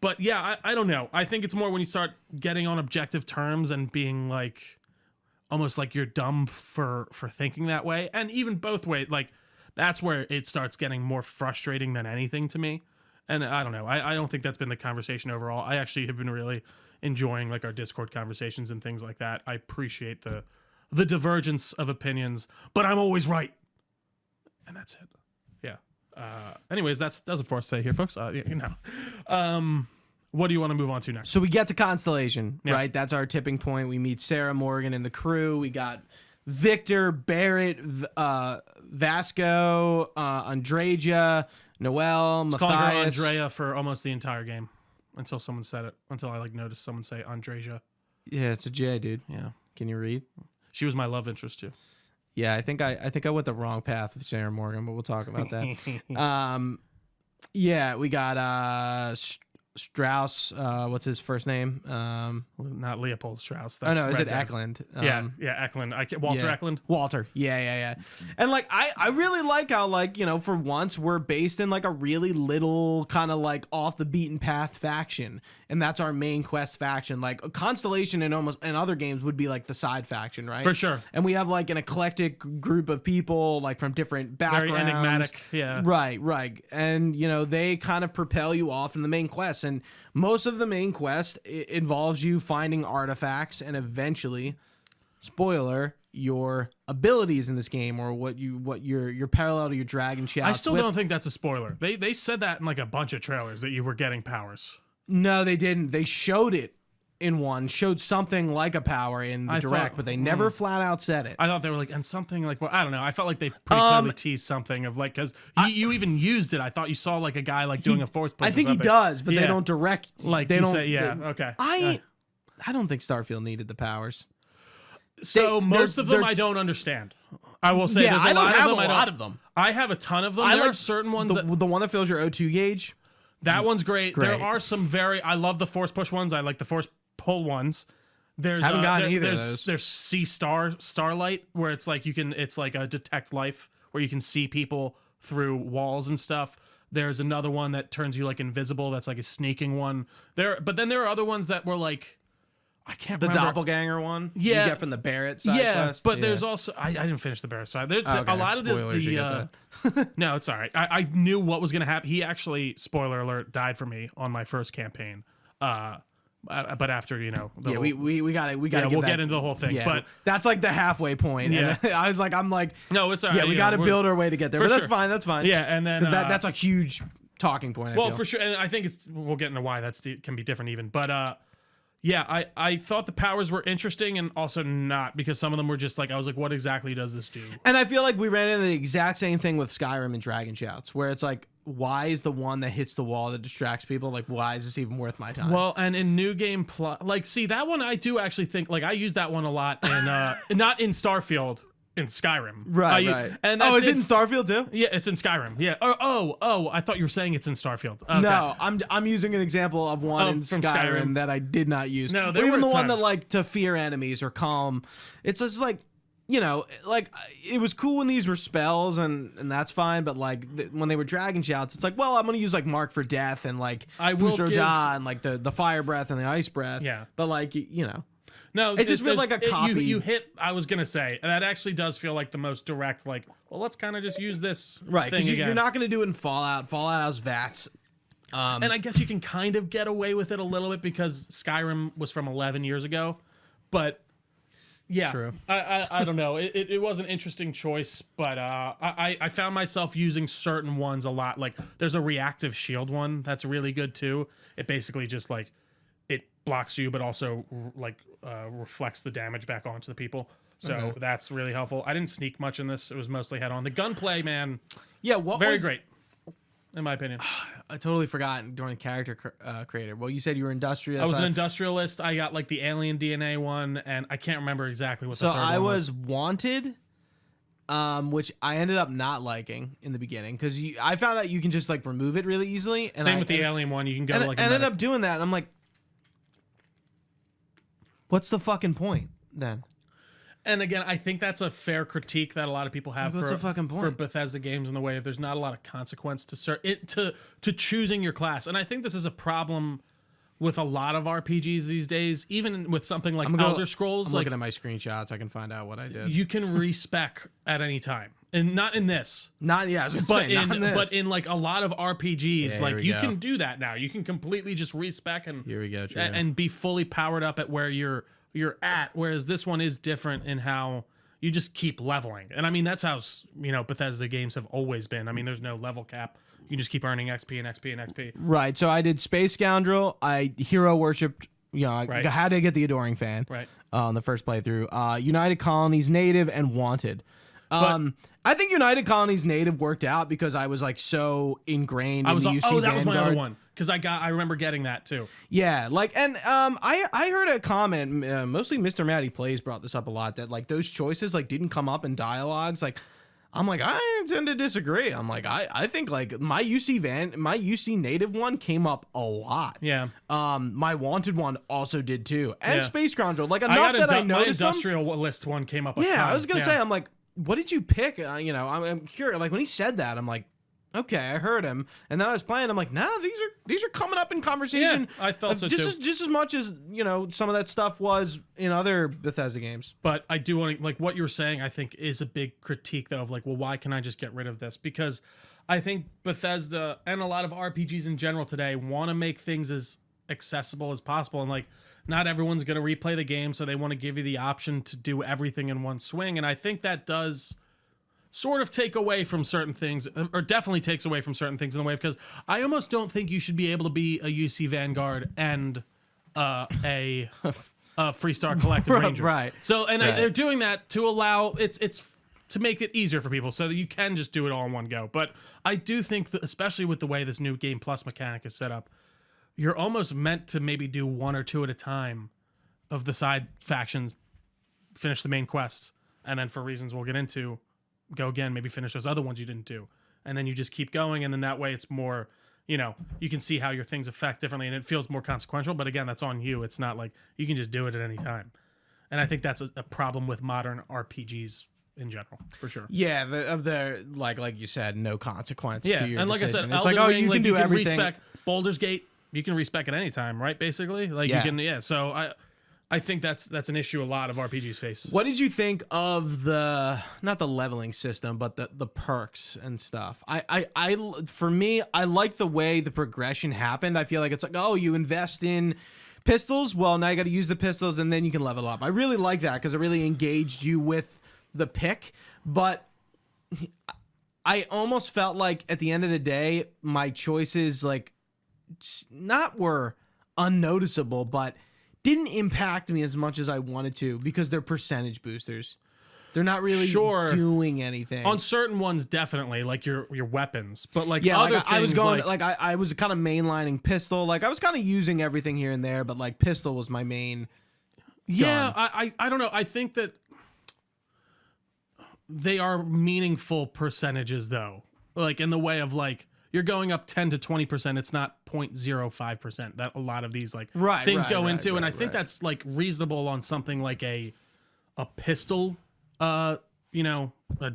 But yeah, I don't know. I think it's more when you start getting on objective terms and being like, almost like you're dumb for thinking that way. And even both ways, like that's where it starts getting more frustrating than anything to me. And I don't know. I don't think that's been the conversation overall. I actually have been really enjoying like our Discord conversations and things like that. I appreciate the divergence of opinions, but I'm always right. And that's it. Yeah. Anyways, that's it for us today here, folks. What do you want to move on to next? So we get to Constellation, right? That's our tipping point. We meet Sarah Morgan and the crew. We got Victor, Barrett, Vasco, Andreja, Noel, Matthias. Calling her Andrea for almost the entire game until someone said it. Until I like noticed someone say Andreja. Yeah, it's a J, dude. Yeah. Can you read? She was my love interest too. Yeah, I think I went the wrong path with Sarah Morgan, but we'll talk about that. Yeah, we got Strauss. What's his first name? Not Leopold Strauss. Oh That's no, is Red it Dead. Eklund? Yeah, Eklund. Walter yeah. Eklund. Walter. Yeah. And like I really like how like, you know, for once we're based in like a really little kind of like off the beaten path faction, and that's our main quest faction. Like Constellation in other games would be like the side faction, right? For sure. And we have like an eclectic group of people like from different backgrounds. Very enigmatic. Yeah. Right. And you know, they kind of propel you off in the main quest, and most of the main quest involves you finding artifacts and eventually, spoiler, your abilities in this game, or what your parallel to your dragon shouts. I still don't think that's a spoiler. They said that in like a bunch of trailers that you were getting powers. No, they didn't. They showed it in one, showed something like a power in the direct, but they never flat out said it. I thought they were like, and something like, well, I don't know. I felt like they pretty clearly teased something of like, because you even used it. I thought you saw like a guy like doing a force push. I think he does, but they don't direct. Like they you don't. say, yeah, okay. I don't think Starfield needed the powers. So most of them I don't understand. I will say, Yeah, there's I don't have a I lot of them. I have a ton of them. I There like are certain ones the one that fills your O2 gauge. that one's great. Great. There are some I love the force push ones. I like the force pull ones. There's Haven't gotten either of those. There's Starlight, where it's like it's like a detect life where you can see people through walls and stuff. There's another one that turns you like invisible. That's like a sneaking one. But then there are other ones that were like, I can't remember. The doppelganger one, Yeah. you get from the Barrett side quest. But there's also I didn't finish the Barrett side. Okay. A lot of Spoilers, you get no, it's all right. I knew what was gonna happen. He actually, spoiler alert, died for me on my first campaign. But after we got it. We'll get into the whole thing. Yeah, but that's like the halfway point. Yeah. And I'm like, no, it's all right. yeah, we got to build our way to get there. for But that's sure. fine. That's fine. Yeah, and then that's a huge talking point. I well, feel. for sure, and I think we'll get into why can be different even. But yeah, I thought the powers were interesting and also not, because some of them were just like, I was like, what exactly does this do? And I feel like we ran into the exact same thing with Skyrim and Dragon Shouts, where it's like, why is the one that hits the wall that distracts people? Like, why is this even worth my time? Well, and in New Game Plus, like, see, that one I do actually think, like, I use that one a lot in, not in Starfield, in Skyrim. Right. And is it in Starfield too? Yeah, it's in Skyrim. Yeah. Oh, I thought you were saying it's in Starfield. Okay. No, I'm using an example of one in from Skyrim, Skyrim. that I did not use. No, Or there even were the a one ton. that like to fear enemies or calm. It's just like, you know, like it was cool when these were spells and that's fine, but like when they were dragon shouts, it's like, well, I'm gonna use like Mark for Death and like I will Fusro give- Da and like the fire breath and the ice breath. Yeah. But like you know. No, It just feels like a copy. You hit. I was gonna say that actually does feel like the most direct. Like, well, let's kind of just use this Right, thing because again. you're not going to do it in Fallout. Fallout has VATS. And I guess you can kind of get away with it a little bit because Skyrim was from 11 years ago, but yeah, True. I don't know. It was an interesting choice, but I found myself using certain ones a lot. Like there's a reactive shield one that's really good too. It basically just like it blocks you, but also like reflects the damage back onto the people. So that's really helpful. I didn't sneak much in this. It was mostly head on. The gunplay, man, Yeah, very great, in my opinion. I totally forgot during character creator. Well, you said you were industrious. I was an industrialist. I got like the alien DNA one, and I can't remember exactly what the So third I one was wanted, which I ended up not liking in the beginning because I found out you can just like remove it really easily. And Same with the alien one. You can go to like a ended medic. up doing that. And I'm like, what's the fucking point then? And again, I think that's a fair critique that a lot of people have What's the fucking point? for Bethesda games in the way of there's not a lot of consequence to choosing your class. And I think this is a problem with a lot of RPGs these days, even with something like Elder Scrolls. I'm Like looking at my screenshots. I can find out what I did. you can respec at any time, and not in this. Not yeah, I was gonna But say, not in this. but in like a lot of RPGs, here like we you go. can do that now. You can completely just respec and Here we go, true. and be fully powered up at where you're at. Whereas this one is different in how you just keep leveling. And I mean that's how Bethesda games have always been. I mean there's no level cap. You just keep earning XP and XP and XP. Right. So I did Space Scoundrel. I hero worshipped. I Right. had to get the Adoring Fan. Right. On the first playthrough. United Colonies Native and Wanted. I think United Colonies Native worked out because I was like so ingrained in the UC that was my other Vanguard. one because I remember getting that too. Yeah, like, and I heard a comment, mostly Mr. Matty Plays brought this up a lot, that like those choices like didn't come up in dialogues. Like I'm like, I tend to disagree. I'm like, I think like my UC native one came up a lot. Yeah. My wanted one also did too, and Yeah. Space Groundle. Like enough that I noticed my them. industrial list one came up. I was gonna say, I'm like, what did you pick? I'm curious. Like when he said that, I'm like, okay, I heard him, and then I was playing. I'm like, nah, these are coming up in conversation. Yeah, I felt so too. Just as much as some of that stuff was in other Bethesda games. But I do want to, like, what you're saying, I think is a big critique though of like, well, why can I just get rid of this? Because I think Bethesda and a lot of RPGs in general today want to make things as accessible as possible, and like, not everyone's going to replay the game, so they want to give you the option to do everything in one swing, and I think that does sort of take away from certain things, or definitely takes away from certain things in the way, because I almost don't think you should be able to be a UC Vanguard and a Freestar Collective Ranger. Right. So, and they're doing that to allow it's to make it easier for people, so that you can just do it all in one go. But I do think that, especially with the way this new Game Plus mechanic is set up, you're almost meant to maybe do one or two at a time of the side factions, finish the main quest, and then for reasons we'll get into, go again, maybe finish those other ones you didn't do, and then you just keep going, and then that way it's more, you can see how your things affect differently, and it feels more consequential. But again, that's on you. It's not like you can just do it at any time, and I think that's a problem with modern RPGs in general, for sure. Yeah, the like you said, no consequence. Yeah, to your and like decision. I said, it's Elden like, Ring, you can do everything. Respec Baldur's Gate, you can respec at any time, right? Basically, like you can. Yeah, so I think that's an issue a lot of RPGs face. What did you think of not the leveling system, but the perks and stuff? For me, I like the way the progression happened. I feel like it's like, oh, you invest in pistols. Well, now you got to use the pistols, and then you can level up. I really like that because it really engaged you with the pick. But I almost felt like at the end of the day, my choices like not were unnoticeable, but didn't impact me as much as I wanted to because they're percentage boosters. They're not really doing anything. On certain ones, definitely, like your weapons. But like other things, I was going I was kind of mainlining pistol. Like I was kind of using everything here and there, but like pistol was my main. Yeah, I don't know. I think that they are meaningful percentages though. Like in the way of like, you're going up 10 to 20%. It's not 0.05% that a lot of these like things go into. And I think that's like reasonable on something like a pistol, a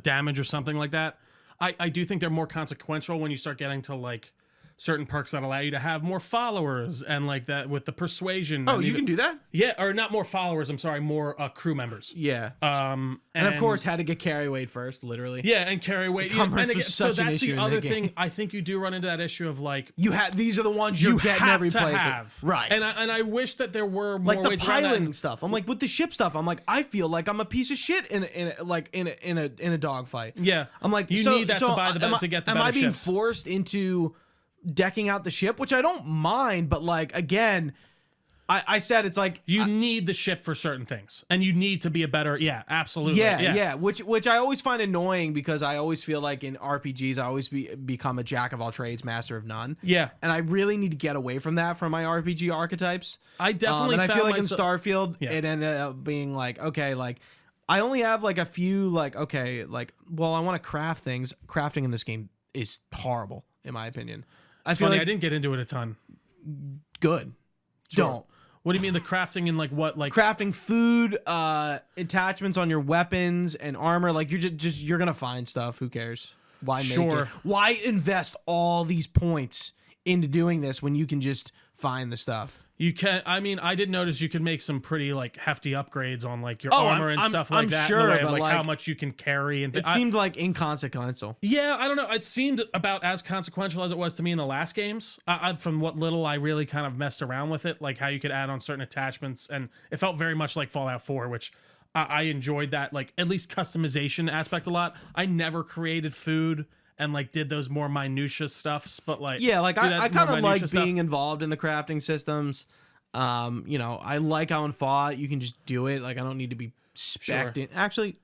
damage or something like that. I do think they're more consequential when you start getting to like certain perks that allow you to have more followers and like that with the persuasion. Oh, you can do that? Yeah, or not more followers. I'm sorry, more crew members. Yeah. And of course, had to get carry weight first, literally. Yeah, and carry weight. And again, so that's the other thing. I think you do run into that issue of like these are the ones you're getting every play. Right. And I wish that there were more like ways the around that. piloting stuff. I'm like with the ship stuff. I'm like I feel like I'm a piece of shit in a dogfight. Yeah. I'm like you need that to buy the to get the better Am I being ships. forced into decking out the ship, which I don't mind, but like again, I said it's like you need the ship for certain things, and you need to be a better. Yeah, absolutely. Yeah. Which I always find annoying because I always feel like in RPGs I always become a jack of all trades, master of none. Yeah, and I really need to get away from that from my RPG archetypes. I definitely. And I feel like in myself, Starfield, it ended up being like okay, like I only have like a few like okay, like well I want to craft things. Crafting in this game is horrible in my opinion. It's funny, I didn't get into it a ton. Good. Sure. Don't. What do you mean the crafting in like what like crafting food, attachments on your weapons and armor? Like you're gonna find stuff. Who cares? Why make it? Why invest all these points into doing this when you can just find the stuff? You can. I mean, I did notice you can make some pretty like hefty upgrades on like your armor and stuff like that. Sure, in the way but of, like how much you can carry and it seemed like inconsequential. Yeah, I don't know. It seemed about as consequential as it was to me in the last games. From what little I really kind of messed around with it, like how you could add on certain attachments, and it felt very much like Fallout 4, which I enjoyed that like at least customization aspect a lot. I never created food and like did those more minutia stuffs, but like yeah, like I kind of like being involved in the crafting systems. I like how in Fallout you can just do it. Like I don't need to be spec'd in. Actually,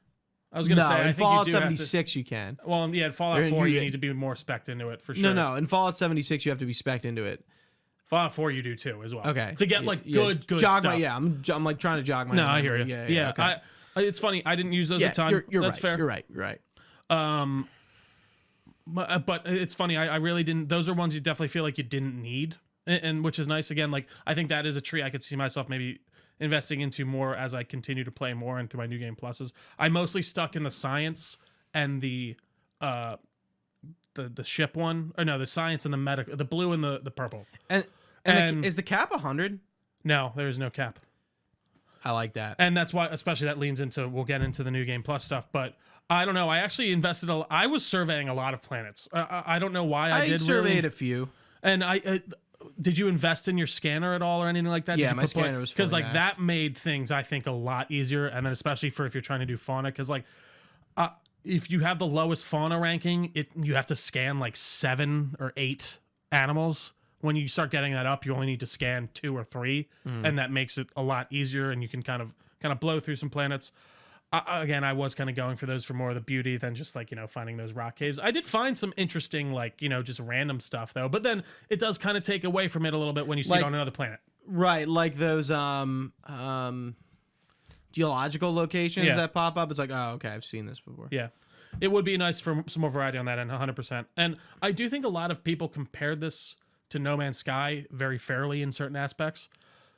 I was gonna say I in think Fallout you do 76 you can. Well, yeah, in Fallout 4 you need to be more spec'd into it for sure. No, in Fallout 76 you have to be spec'd into it. Fallout 4 you do too as well. Okay, to get like good stuff. I'm like trying to jog my. No, I hear you. Yeah. Okay. It's funny. I didn't use those a ton. You're That's right. fair. You're right. But it's funny. I really didn't. Those are ones you definitely feel like you didn't need, and which is nice. Again, like I think that is a tree I could see myself maybe investing into more as I continue to play more and through my new game pluses. I mostly stuck in the science and the ship one, or no, the science and the medical, the blue and the purple. And is the cap 100? No, there is no cap. I like that. And that's why, especially that leans into, we'll get into the new game plus stuff, but I don't know. I actually invested, I was surveying a lot of planets. I don't know why I did surveyed a few. And did you invest in your scanner at all or anything like that? Yeah, my scanner was because fully like maxed. that made things I think a lot easier, and then especially for if you're trying to do fauna, because like if you have the lowest fauna ranking, you have to scan like 7 or 8 animals. When you start getting that up, you only need to scan 2 or 3, and that makes it a lot easier, and you can kind of blow through some planets. Again, I was kind of going for those for more of the beauty than just like, finding those rock caves. I did find some interesting, like, just random stuff though, but then it does kind of take away from it a little bit when you see it on another planet. Right. Like those, geological locations that pop up. It's like, oh, okay, I've seen this before. Yeah. It would be nice for some more variety on that end, 100%. And I do think a lot of people compared this to No Man's Sky very fairly in certain aspects.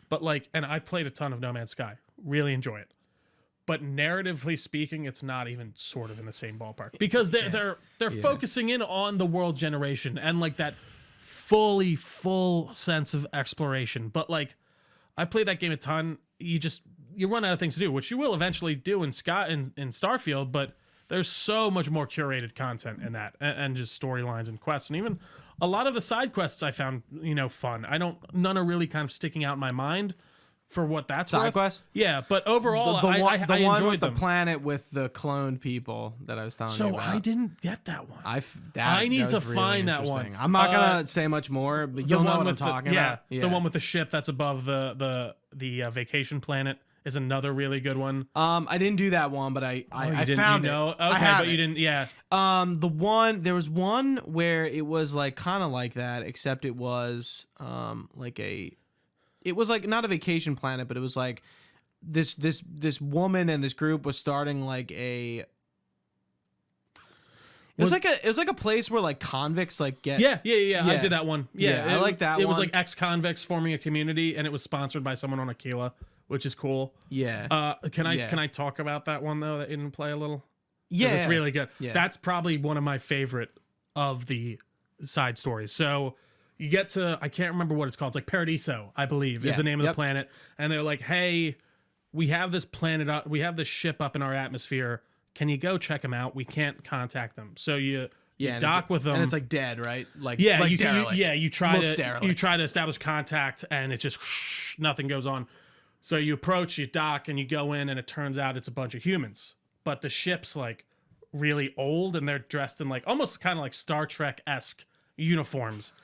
But like, and I played a ton of No Man's Sky. Really enjoy it. But narratively speaking, it's not even sort of in the same ballpark. Because they're focusing in on the world generation and like that full sense of exploration. But like, I played that game a ton. You run out of things to do, which you will eventually do in Starfield, but there's so much more curated content in that, and just storylines and quests, and even a lot of the side quests I found, fun. None are really kind of sticking out in my mind for what that's worth. Side quests? Yeah, but overall, I one enjoyed with them. The planet with the cloned people that I was telling you about. So I didn't get that one. I need to really find that one. I'm not gonna say much more, but you'll know what I'm talking about. Yeah, the one with the ship that's above the vacation planet is another really good one. I didn't do that one, but I found it. Okay, but you didn't. Yeah. There was one where it was like kind of like that, except it was it was like not a vacation planet, but it was like this woman and this group was starting like a. It was like a place where like convicts like get. Yeah. I did that one. Yeah, I like that. It was like ex-convicts forming a community, and it was sponsored by someone on Aquila, which is cool. Yeah. Can I talk about that one though that you didn't play a little? Yeah, it's really good. Yeah. That's probably one of my favorite of the side stories. So you get to, I can't remember what it's called. It's like Paradiso, I believe, is the name of the planet. And they're like, hey, we have this planet up, we have this ship up in our atmosphere. Can you go check them out? We can't contact them. So you dock with them, and it's like dead, right? Like you try derelict. to establish contact, and it just nothing goes on. So you approach, you dock, and you go in, and it turns out it's a bunch of humans. But the ship's like really old, and they're dressed in like almost kind of like Star Trek-esque uniforms.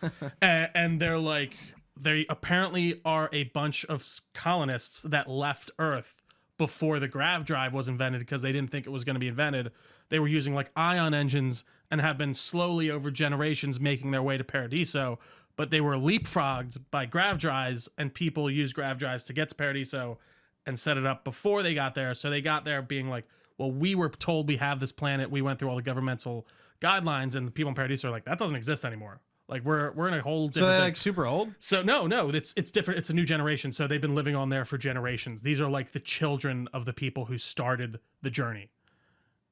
And they apparently are a bunch of colonists that left Earth before the grav drive was invented because they didn't think it was going to be invented. They were using like ion engines and have been slowly over generations making their way to Paradiso, but they were leapfrogged by grav drives, and people used grav drives to get to Paradiso and set it up before they got there. So they got there being like, well, we were told we have this planet. We went through all the governmental guidelines, and the people in Paradiso are like, that doesn't exist anymore. Like we're in a whole different. So they're like super old. So no, it's different. It's a new generation. So they've been living on there for generations. These are like the children of the people who started the journey,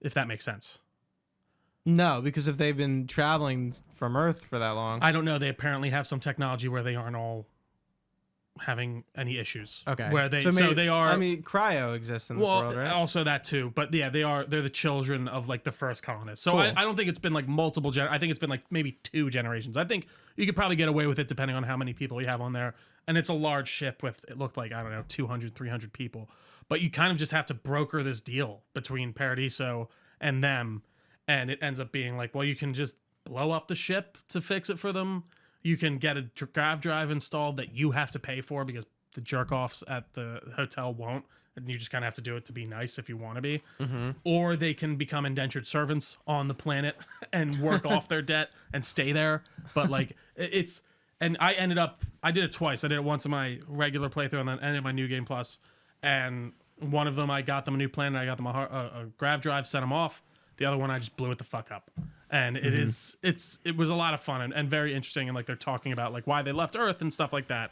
if that makes sense. No, because if they've been traveling from Earth for that long, I don't know. They apparently have some technology where they aren't all having any issues. Okay. Where they they are. I mean, cryo exists in this world, right? Also that too. But yeah, they're the children of like the first colonists. So Cool. I don't think it's been like multiple I think it's been like maybe 2 generations. I think you could probably get away with it depending on how many people you have on there. And it's a large ship with, it looked like, I don't know, 200, 300 people. But you kind of just have to broker this deal between Paradiso and them. And it ends up being like, well, you can just blow up the ship to fix it for them. You can get a grav drive installed that you have to pay for because the jerk-offs at the hotel won't. And you just kind of have to do it to be nice if you want to be. Mm-hmm. Or they can become indentured servants on the planet and work off their debt and stay there. But like, it's... And I did it twice. I did it once in my regular playthrough and then in my new game plus. And one of them, I got them a new planet. I got them a grav drive, sent them off. The other one I just blew it the fuck up. And it was a lot of fun and very interesting. And like they're talking about like why they left Earth and stuff like that.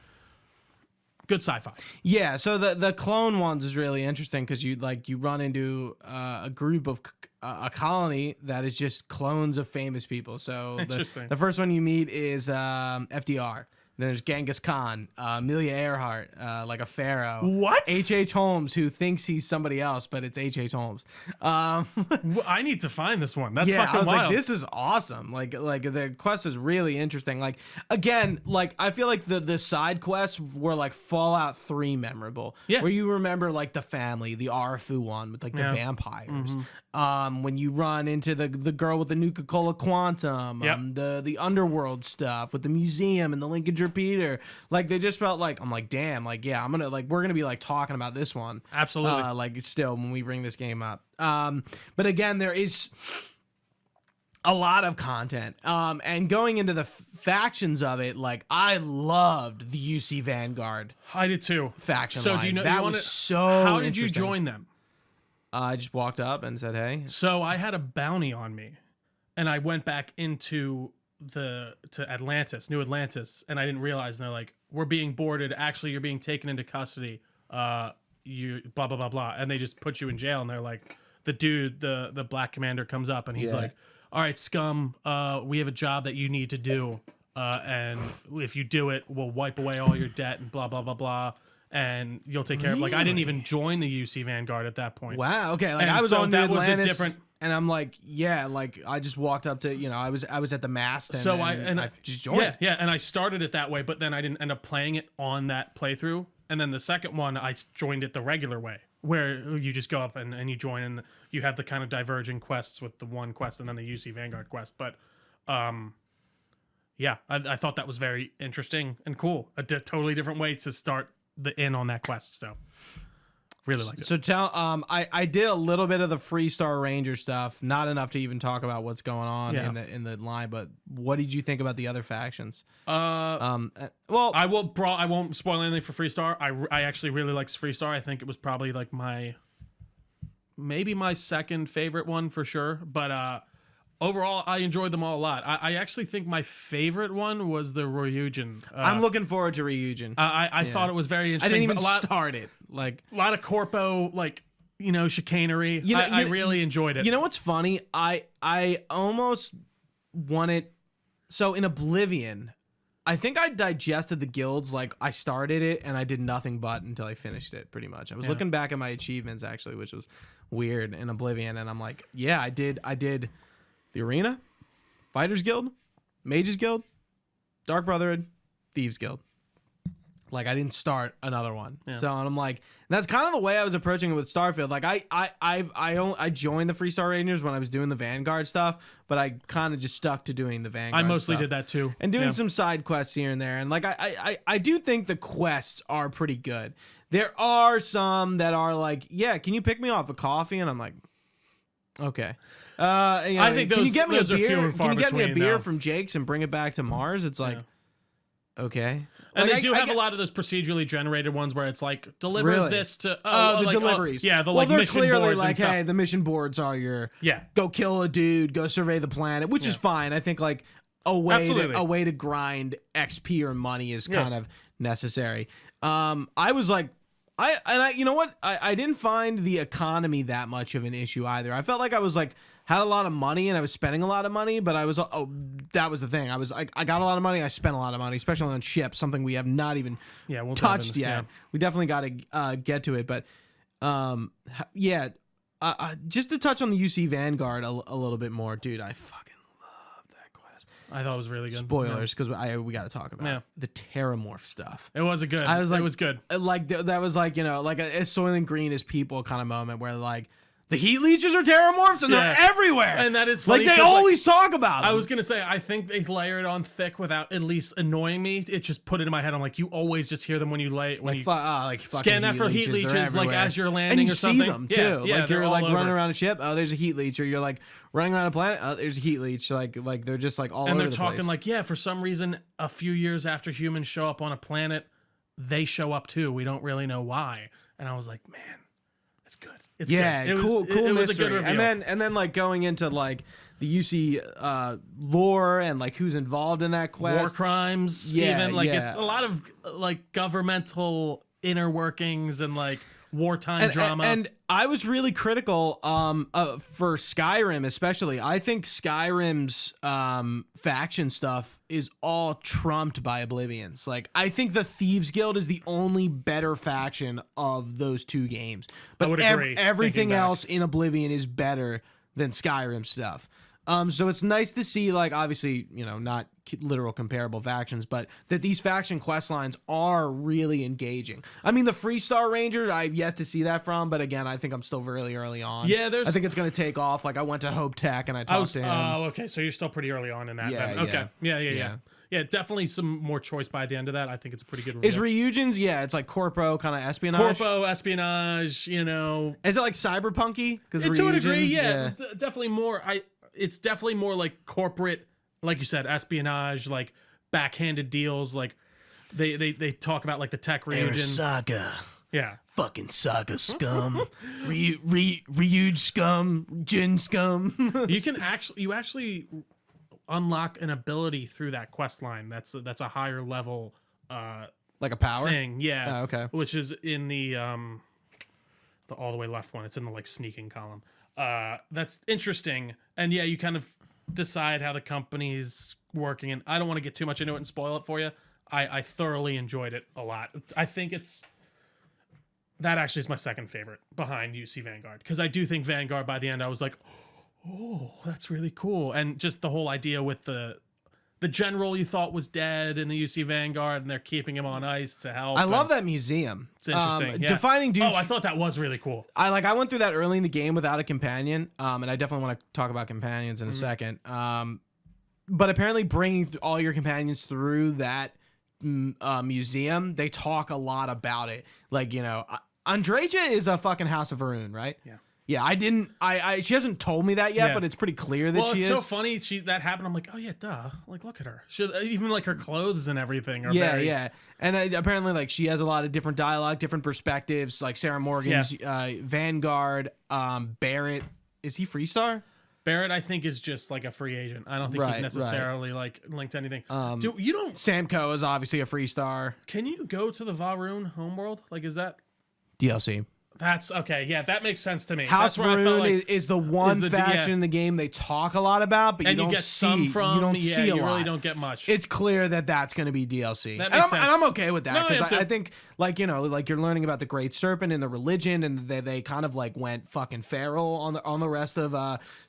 Good sci-fi. Yeah, so the clone ones is really interesting because you run into a group of a colony that is just clones of famous people. So the first one you meet is FDR. Then there's Genghis Khan, Amelia Earhart, like a pharaoh. What? H.H. Holmes, who thinks he's somebody else, but it's H.H. Holmes. I need to find this one. That's fucking I was wild. like, this is awesome. Like the quest is really interesting. Like again, like I feel like the side quests were like Fallout 3 memorable. Yeah. Where you remember like the family, the Arfu one with like the vampires. When you run into the girl with the Nuka-Cola Quantum, the underworld stuff with the museum and the linkage repeater, like they just felt like I'm like, damn, like yeah, we're gonna be like talking about this one. Absolutely. Like still when we bring this game up. But again, there is a lot of content. And going into the factions of it, like I loved the UC Vanguard. I did too. Faction. So line. do you know that was so? How did you interesting. join them? I just walked up and said, "Hey." So I had a bounty on me, and I went back into to Atlantis, New Atlantis, and I didn't realize. And they're like, "We're being boarded. Actually, you're being taken into custody. You blah blah blah blah," and they just put you in jail. And they're like, the dude, the black commander comes up, and he's like, "All right, scum. We have a job that you need to do, and if you do it, we'll wipe away all your debt and blah blah blah blah." And you'll take care of. Like I didn't even join the UC Vanguard at that point. Wow. Okay. Like And I was so on that New was a Atlantis, different- and I'm like, yeah, like I just walked up to, I was at the mast, and I just joined. Yeah, and I started it that way, but then I didn't end up playing it on that playthrough. And then the second one, I joined it the regular way, where you just go up and you join, and you have the kind of diverging quests with the one quest and then the UC Vanguard quest. But yeah, I thought that was very interesting and cool. A totally different way to start the in on that quest. So really liked it. So tell I did a little bit of the Freestar Ranger stuff, not enough to even talk about what's going on in the line, but what did you think about the other factions? Well, I won't spoil anything for Freestar. I actually really liked Freestar. I think it was probably like maybe my second favorite one for sure, but overall, I enjoyed them all a lot. I actually think my favorite one was the Ryujin. I'm looking forward to Ryujin. I thought it was very interesting. I didn't even start it. Like a lot of corpo, like chicanery. I really enjoyed it. You know what's funny? I almost want it. So in Oblivion, I think I digested the guilds. Like I started it and I did nothing but until I finished it. Pretty much. I was looking back at my achievements actually, which was weird in Oblivion, and I'm like, yeah, I did. The Arena, Fighters Guild, Mages Guild, Dark Brotherhood, Thieves Guild. Like I didn't start another one. Yeah. So and I'm like, that's kind of the way I was approaching it with Starfield. Like I joined the Freestar Rangers when I was doing the Vanguard stuff, but I kind of just stuck to doing the Vanguard. I mostly stuff. did that too, and doing some side quests here and there. And like I do think the quests are pretty good. There are some that are like, yeah, can you pick me off a coffee? And I'm like, okay. I think those, can you get me a beer? Few and far Can you get me a between, beer though. from Jake's and bring it back to Mars? It's like, okay. And like, they do have a lot of those procedurally generated ones where it's like deliver this to the deliveries. Yeah, the well, they're mission clearly boards like, and stuff. hey, the mission boards are your go kill a dude, go survey the planet, which is fine. I think like a way to grind XP or money is kind of necessary. I was like, you know what? I didn't find the economy that much of an issue either. I felt like I was like had a lot of money and I was spending a lot of money, but I was that was the thing. I was like, I got a lot of money, I spent a lot of money, especially on ships, something we have not even touched yet. Yeah. We definitely got to get to it, but just to touch on the UC Vanguard a little bit more, dude. I fucking love that quest. I thought it was really good. Spoilers, because we got to talk about the Terramorph stuff. It was good. I was like, it was good. Like that was like like a Soylent Green is people kind of moment where like the heat leeches are Terramorphs and they're everywhere, and that is funny. Like they always talk about them. I was gonna say I think they layer it on thick without at least annoying me. It just put it in my head. I'm like, you always just hear them when you scan that for heat leeches like as you're landing and you or something. See them too. Yeah, like you're like over. running around a ship. Oh, there's a heat leech, or you're like running around a planet. Oh, there's a heat leech. Like they're just like all over the place. And they're talking like for some reason a few years after humans show up on a planet, they show up too. We don't really know why. And I was like, man. it's good. It's Yeah, good. cool It was a mystery. good reveal. And then like going into like the UC lore and like who's involved in that quest. War crimes, Yeah, even like yeah. it's a lot of like governmental inner workings and like wartime drama. And I was really critical for Skyrim, especially. I think Skyrim's faction stuff is all trumped by Oblivion's. Like, I think the Thieves Guild is the only better faction of those two games. But I would agree, everything thinking back. else in Oblivion is better than Skyrim stuff. So it's nice to see, like, obviously, you know, not literal comparable factions, but that these faction quest lines are really engaging. I mean, the Freestar Rangers, I've yet to see that from, but again, I think I'm still really early on. Yeah, I think it's going to take off. Like, I went to Hope Tech and I talked to him. Oh, okay. So you're still pretty early on in that. Yeah, then. Okay. yeah. Yeah. Yeah, definitely some more choice by the end of that. I think it's a pretty good reveal. Is Ryujin's, it's like Corpo kind of espionage. Corpo, espionage, you know. Is it like cyberpunky? To a degree, yeah. Definitely more. It's definitely more like corporate, like you said, espionage, like backhanded deals. Like they talk about like the tech Ryujin. Saga. Yeah. Fucking Saga scum. Ryuj scum. Jin scum. You actually unlock an ability through that quest line. That's a higher level like a power thing. Yeah. Oh, okay. Which is in the all the way left one. It's in the like sneaking column. That's interesting. And yeah, you kind of decide how the company's working, and I don't want to get too much into it and spoil it for you. I thoroughly enjoyed it a lot. I think that actually is my second favorite behind UC Vanguard, because I do think Vanguard by the end I was like, oh, that's really cool. And just the whole idea with the general you thought was dead in the UC Vanguard, and they're keeping him on ice to help. I love that museum. It's interesting. Yeah. Defining dudes. Oh, I thought that was really cool. I went through that early in the game without a companion, and I definitely want to talk about companions in a second. But apparently, bringing all your companions through that museum, they talk a lot about it. Like, you know, Andreja is a fucking House of Varun, right? Yeah. Yeah, I didn't. She hasn't told me that yet, Yeah. but it's pretty clear that she it's is. so funny. That happened. I'm like, oh yeah, duh. Like, look at her. Even like her clothes and everything are Yeah. And apparently, like, she has a lot of different dialogue, different perspectives. Like Sarah Morgan's Vanguard, Barrett. Is he Freestar? Barrett, I think, is just like a free agent. I don't think he's necessarily like linked to anything. Samco is obviously a Freestar. Can you go to the Varun homeworld? Like, is that DLC. That's okay. Yeah, that makes sense to me. House That's where I Varun felt like is the one faction in the game they talk a lot about, but and you don't get see. some from. You don't see a you lot. really don't get much. It's clear that that's going to be DLC, That and makes sense. I'm okay with that, No, because yeah, I think, like, you know, like, you're learning about the Great Serpent and the religion, and they kind of like went fucking feral on the rest of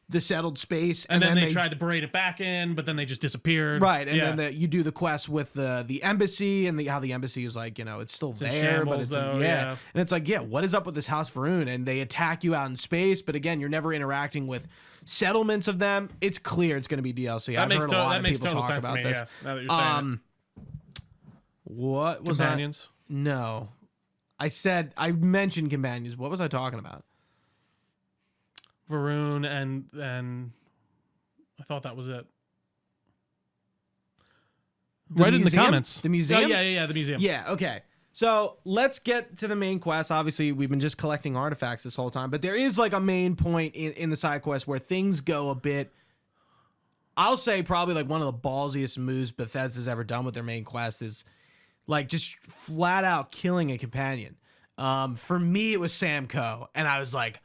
the settled space, and then they tried to braid it back in, but then they just disappeared. Right, and then you do the quest with the embassy, and how the embassy is like, you know, it's still there, shambles, but it's though, and it's like, what is up with this House Varun? And they attack you out in space, but again, you're never interacting with settlements of them. It's clear it's going to be DLC. I've heard a lot of people talk about this. Yeah, now that you're saying What was companions? No, I mentioned companions. What was I talking about? Varun and I thought that was it. Write it in the comments. The museum? Oh, yeah, the museum. Yeah, okay. So let's get to the main quest. Obviously, we've been just collecting artifacts this whole time, but there is like a main point in the side quest where things go a bit, I'll say probably like one of the ballsiest moves Bethesda's ever done with their main quest is like just flat out killing a companion. For me, it was Sam Coe, and I was like,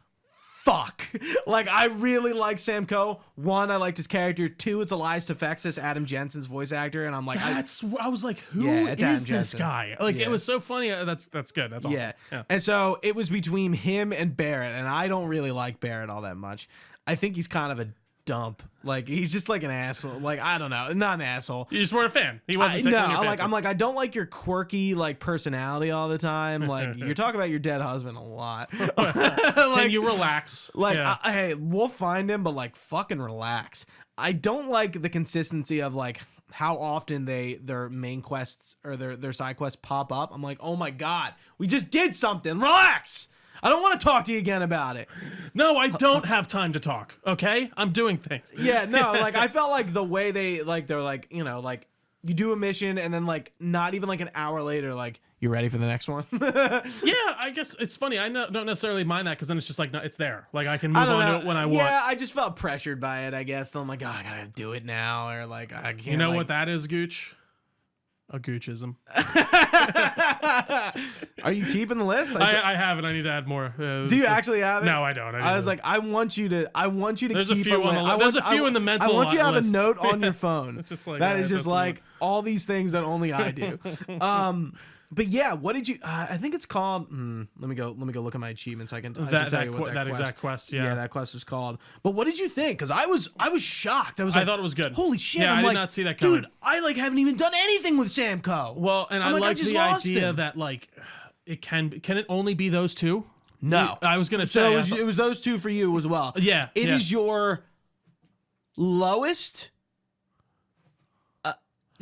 fuck. Like, I really like Sam Coe. One, I liked his character. Two, it's Elias Tefexis, Adam Jensen's voice actor, and I'm like, I was like, who is this guy? Like, it was so funny. That's good. That's awesome. Yeah. And so it was between him and Barrett, and I don't really like Barrett all that much. I think he's kind of a dump. Like, he's just like an asshole. Like, I don't know, not an asshole. You just weren't a fan. He wasn't. I'm like, I don't like your quirky like personality all the time. Like, you're talking about your dead husband a lot. Like, can you relax? Like, hey, we'll find him, but like, fucking relax. I don't like the consistency of like how often their main quests or their side quests pop up. I'm like, oh my god, we just did something. Relax. I don't want to talk to you again about it. No, I don't have time to talk. Okay, I'm doing things. Yeah, no, like, I felt like the way they're like, you know, like, you do a mission, and then like not even like an hour later, like you ready for the next one? Yeah, I guess it's funny. I don't necessarily mind that because then it's just like no, it's there. Like I can move on to it when I want. Yeah, I just felt pressured by it. I guess. I'm like, oh, I gotta do it now, or like I can't. You know what that is, Gooch? A Goochism. Are you keeping the list? I have it. I need to add more. Do you actually have it? No, I don't. I was like, I want you to There's keep a few on the list. There's a few in the mental. I want you to have list. a note on your phone. It's just like that is right, just like all these things that only I do. But yeah, what did you? I think it's called. Let me go look at my achievements. I can tell you what that exact quest. Yeah. that quest is called. But what did you think? Because I was shocked. I thought it was good. Holy shit! Yeah, I'm I like, did not see that coming. Dude, I like haven't even done anything with Samco. Well, and I like the idea that like it can it only be those two? No, I was gonna say it was those two for you as well. Yeah, it is your lowest.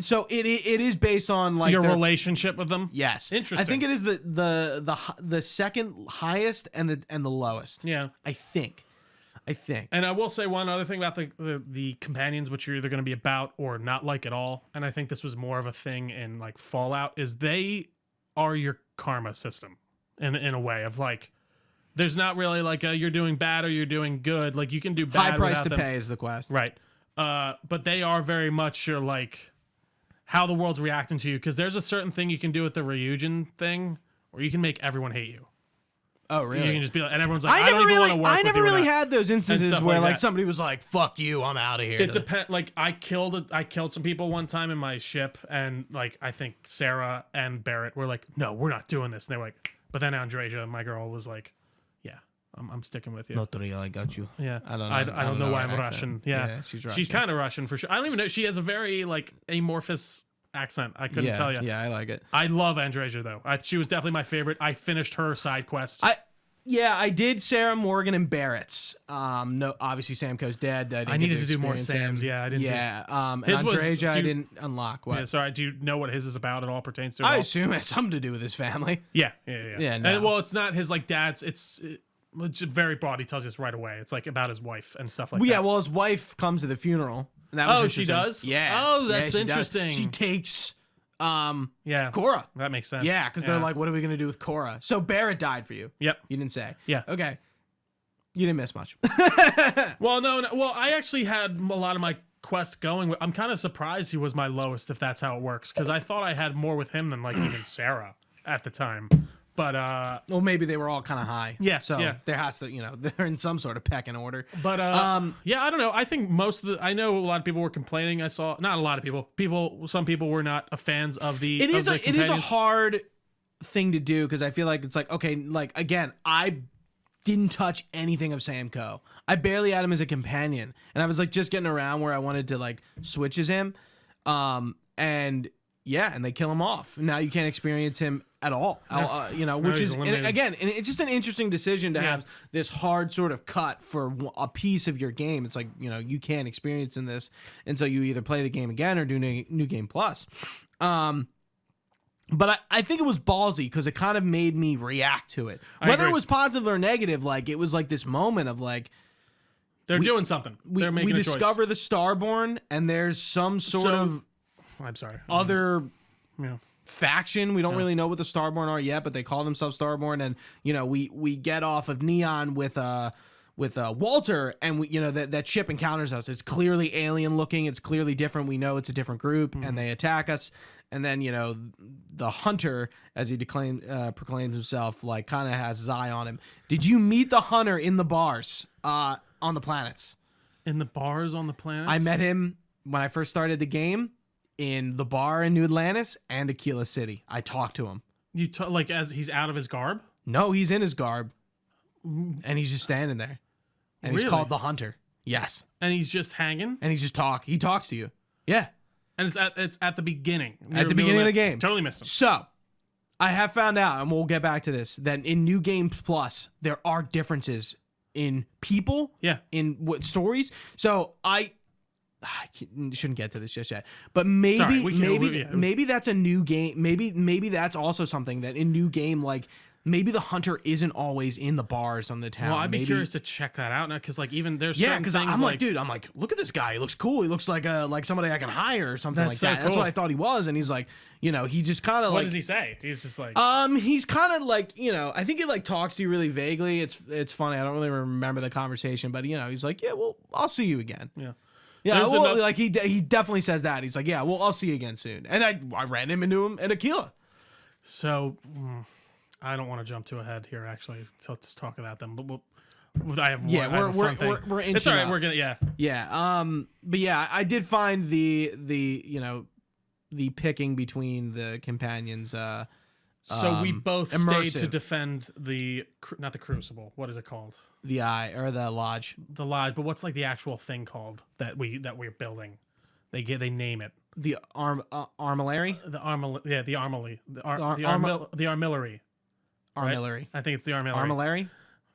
So it is based on like your relationship with them. Yes, interesting. I think it is the second highest and the lowest. Yeah, I think. And I will say one other thing about the companions, which you're either going to be about or not like at all. And I think this was more of a thing in like Fallout, is they are your karma system in a way of like, there's not really like you're doing bad or you're doing good. Like you can do bad. High price to them. pay is the quest, right? But they are very much your like how the world's reacting to you, because there's a certain thing you can do with the Ryujin thing, or you can make everyone hate you. Oh, really? You can just be like, and everyone's like, I don't even want to work with you. I never really had those instances where like that. somebody was like, "Fuck you, I'm out of here." It depends. Like I killed some people one time in my ship, and like I think Sarah and Barrett were like, "No, we're not doing this." And they were like, but then Andreja, my girl, was like, "Yeah, I'm sticking with you." Not real, I got you. Yeah, I don't know why I'm Russian. Yeah, she's Russian. She's kind of Russian for sure. I don't even know. She has a very like amorphous accent. I couldn't tell you. Yeah, I like it. I love Andreja though. She was definitely my favorite. I finished her side quest. I did Sarah Morgan and Barrett's. No, obviously Samco's dead. I needed to do more Sam's. Yeah, I didn't. Yeah, and his Andreja I didn't unlock. What? Yeah, sorry. Do you know what his is about? It all pertains to. I assume it has something to do with his family. Yeah. No. And, well, it's not his like dad's. It's very broad. He tells us right away. It's like about his wife and stuff like that. Yeah, well, his wife comes to the funeral. And that was she does. Yeah. Oh, that's she interesting. Does. She takes. Yeah. Cora. That makes sense. Yeah, because they're like, what are we gonna do with Cora? So Barrett died for you. Yep. You didn't say. Yeah. Okay. You didn't miss much. Well, no. Well, I actually had a lot of my quests going. I'm kind of surprised he was my lowest, if that's how it works, because I thought I had more with him than like even Sarah at the time. But well, maybe they were all kind of high. Yeah. So there has to, they're in some sort of pecking order. But yeah, I don't know. I think I know a lot of people were complaining. I saw not a lot of people. Some people were not fans of the. It is a hard thing to do, because I feel like it's like, okay, like again, I didn't touch anything of Samco. I barely had him as a companion, and I was like just getting around where I wanted to like switch as him, and they kill him off. Now you can't experience him at all. Which is again, and it's just an interesting decision to have this hard sort of cut for a piece of your game. It's like you can't experience in this until you either play the game again or do new game plus. But I think it was ballsy because it kind of made me react to it. Whether it was positive or negative, like it was like this moment of like they're doing something. They're making a choice. We discover the Starborn, and there's some sort of I'm sorry. Other faction. We don't really know what the Starborn are yet, but they call themselves Starborn, and we get off of Neon with Walter, and we that ship encounters us. It's clearly alien looking. It's clearly different. We know it's a different group, and they attack us. And then the hunter, as he proclaims himself, like kind of has his eye on him. Did you meet the hunter in the bars on the planets? In the bars on the planets? I met him when I first started the game in the bar in New Atlantis and Aquila City. I talked to him. You like as he's out of his garb? No, he's in his garb, and he's just standing there, and he's called the hunter. Yes, and he's just hanging, and he talks to you. Yeah. And it's at the beginning. At the beginning of the game. Totally missed him. So, I have found out, and we'll get back to this, that in New Game Plus, there are differences in people, in what stories. So, I shouldn't get to this just yet. But maybe that's a new game. Maybe that's also something that in New Game, like, maybe the hunter isn't always in the bars on the town. Well, I'd be maybe, curious to check that out now, because like even there's Yeah, certain because things I'm like, dude, I'm like, look at this guy. He looks cool. He looks like somebody I can hire or something That's like so that. That's cool. what I thought he was. And he's like, he just kind of what like, does he say? He's just like, he's kind of like, I think he like talks to you really vaguely. It's funny. I don't really remember the conversation, but he's like, yeah, well, I'll see you again. yeah. Yeah, There's well, another- like he definitely says that. He's like, yeah, well, I'll see you again soon. And I ran into him at Aquila. So I don't want to jump too ahead here. Actually, so let's talk about them. But I have Yeah, one, I have a fun thing. we're It's all right. up. We're gonna Yeah. But yeah, I did find the picking between the companions. So we both stayed to immersive. defend not the Crucible. What is it called? The eye or the lodge. The Lodge. But what's like the actual thing called that we're building? They name it. The armillary. The armillary. Yeah, the armillary. The armillary. right? Armillary. I think it's the armillary. Armillary.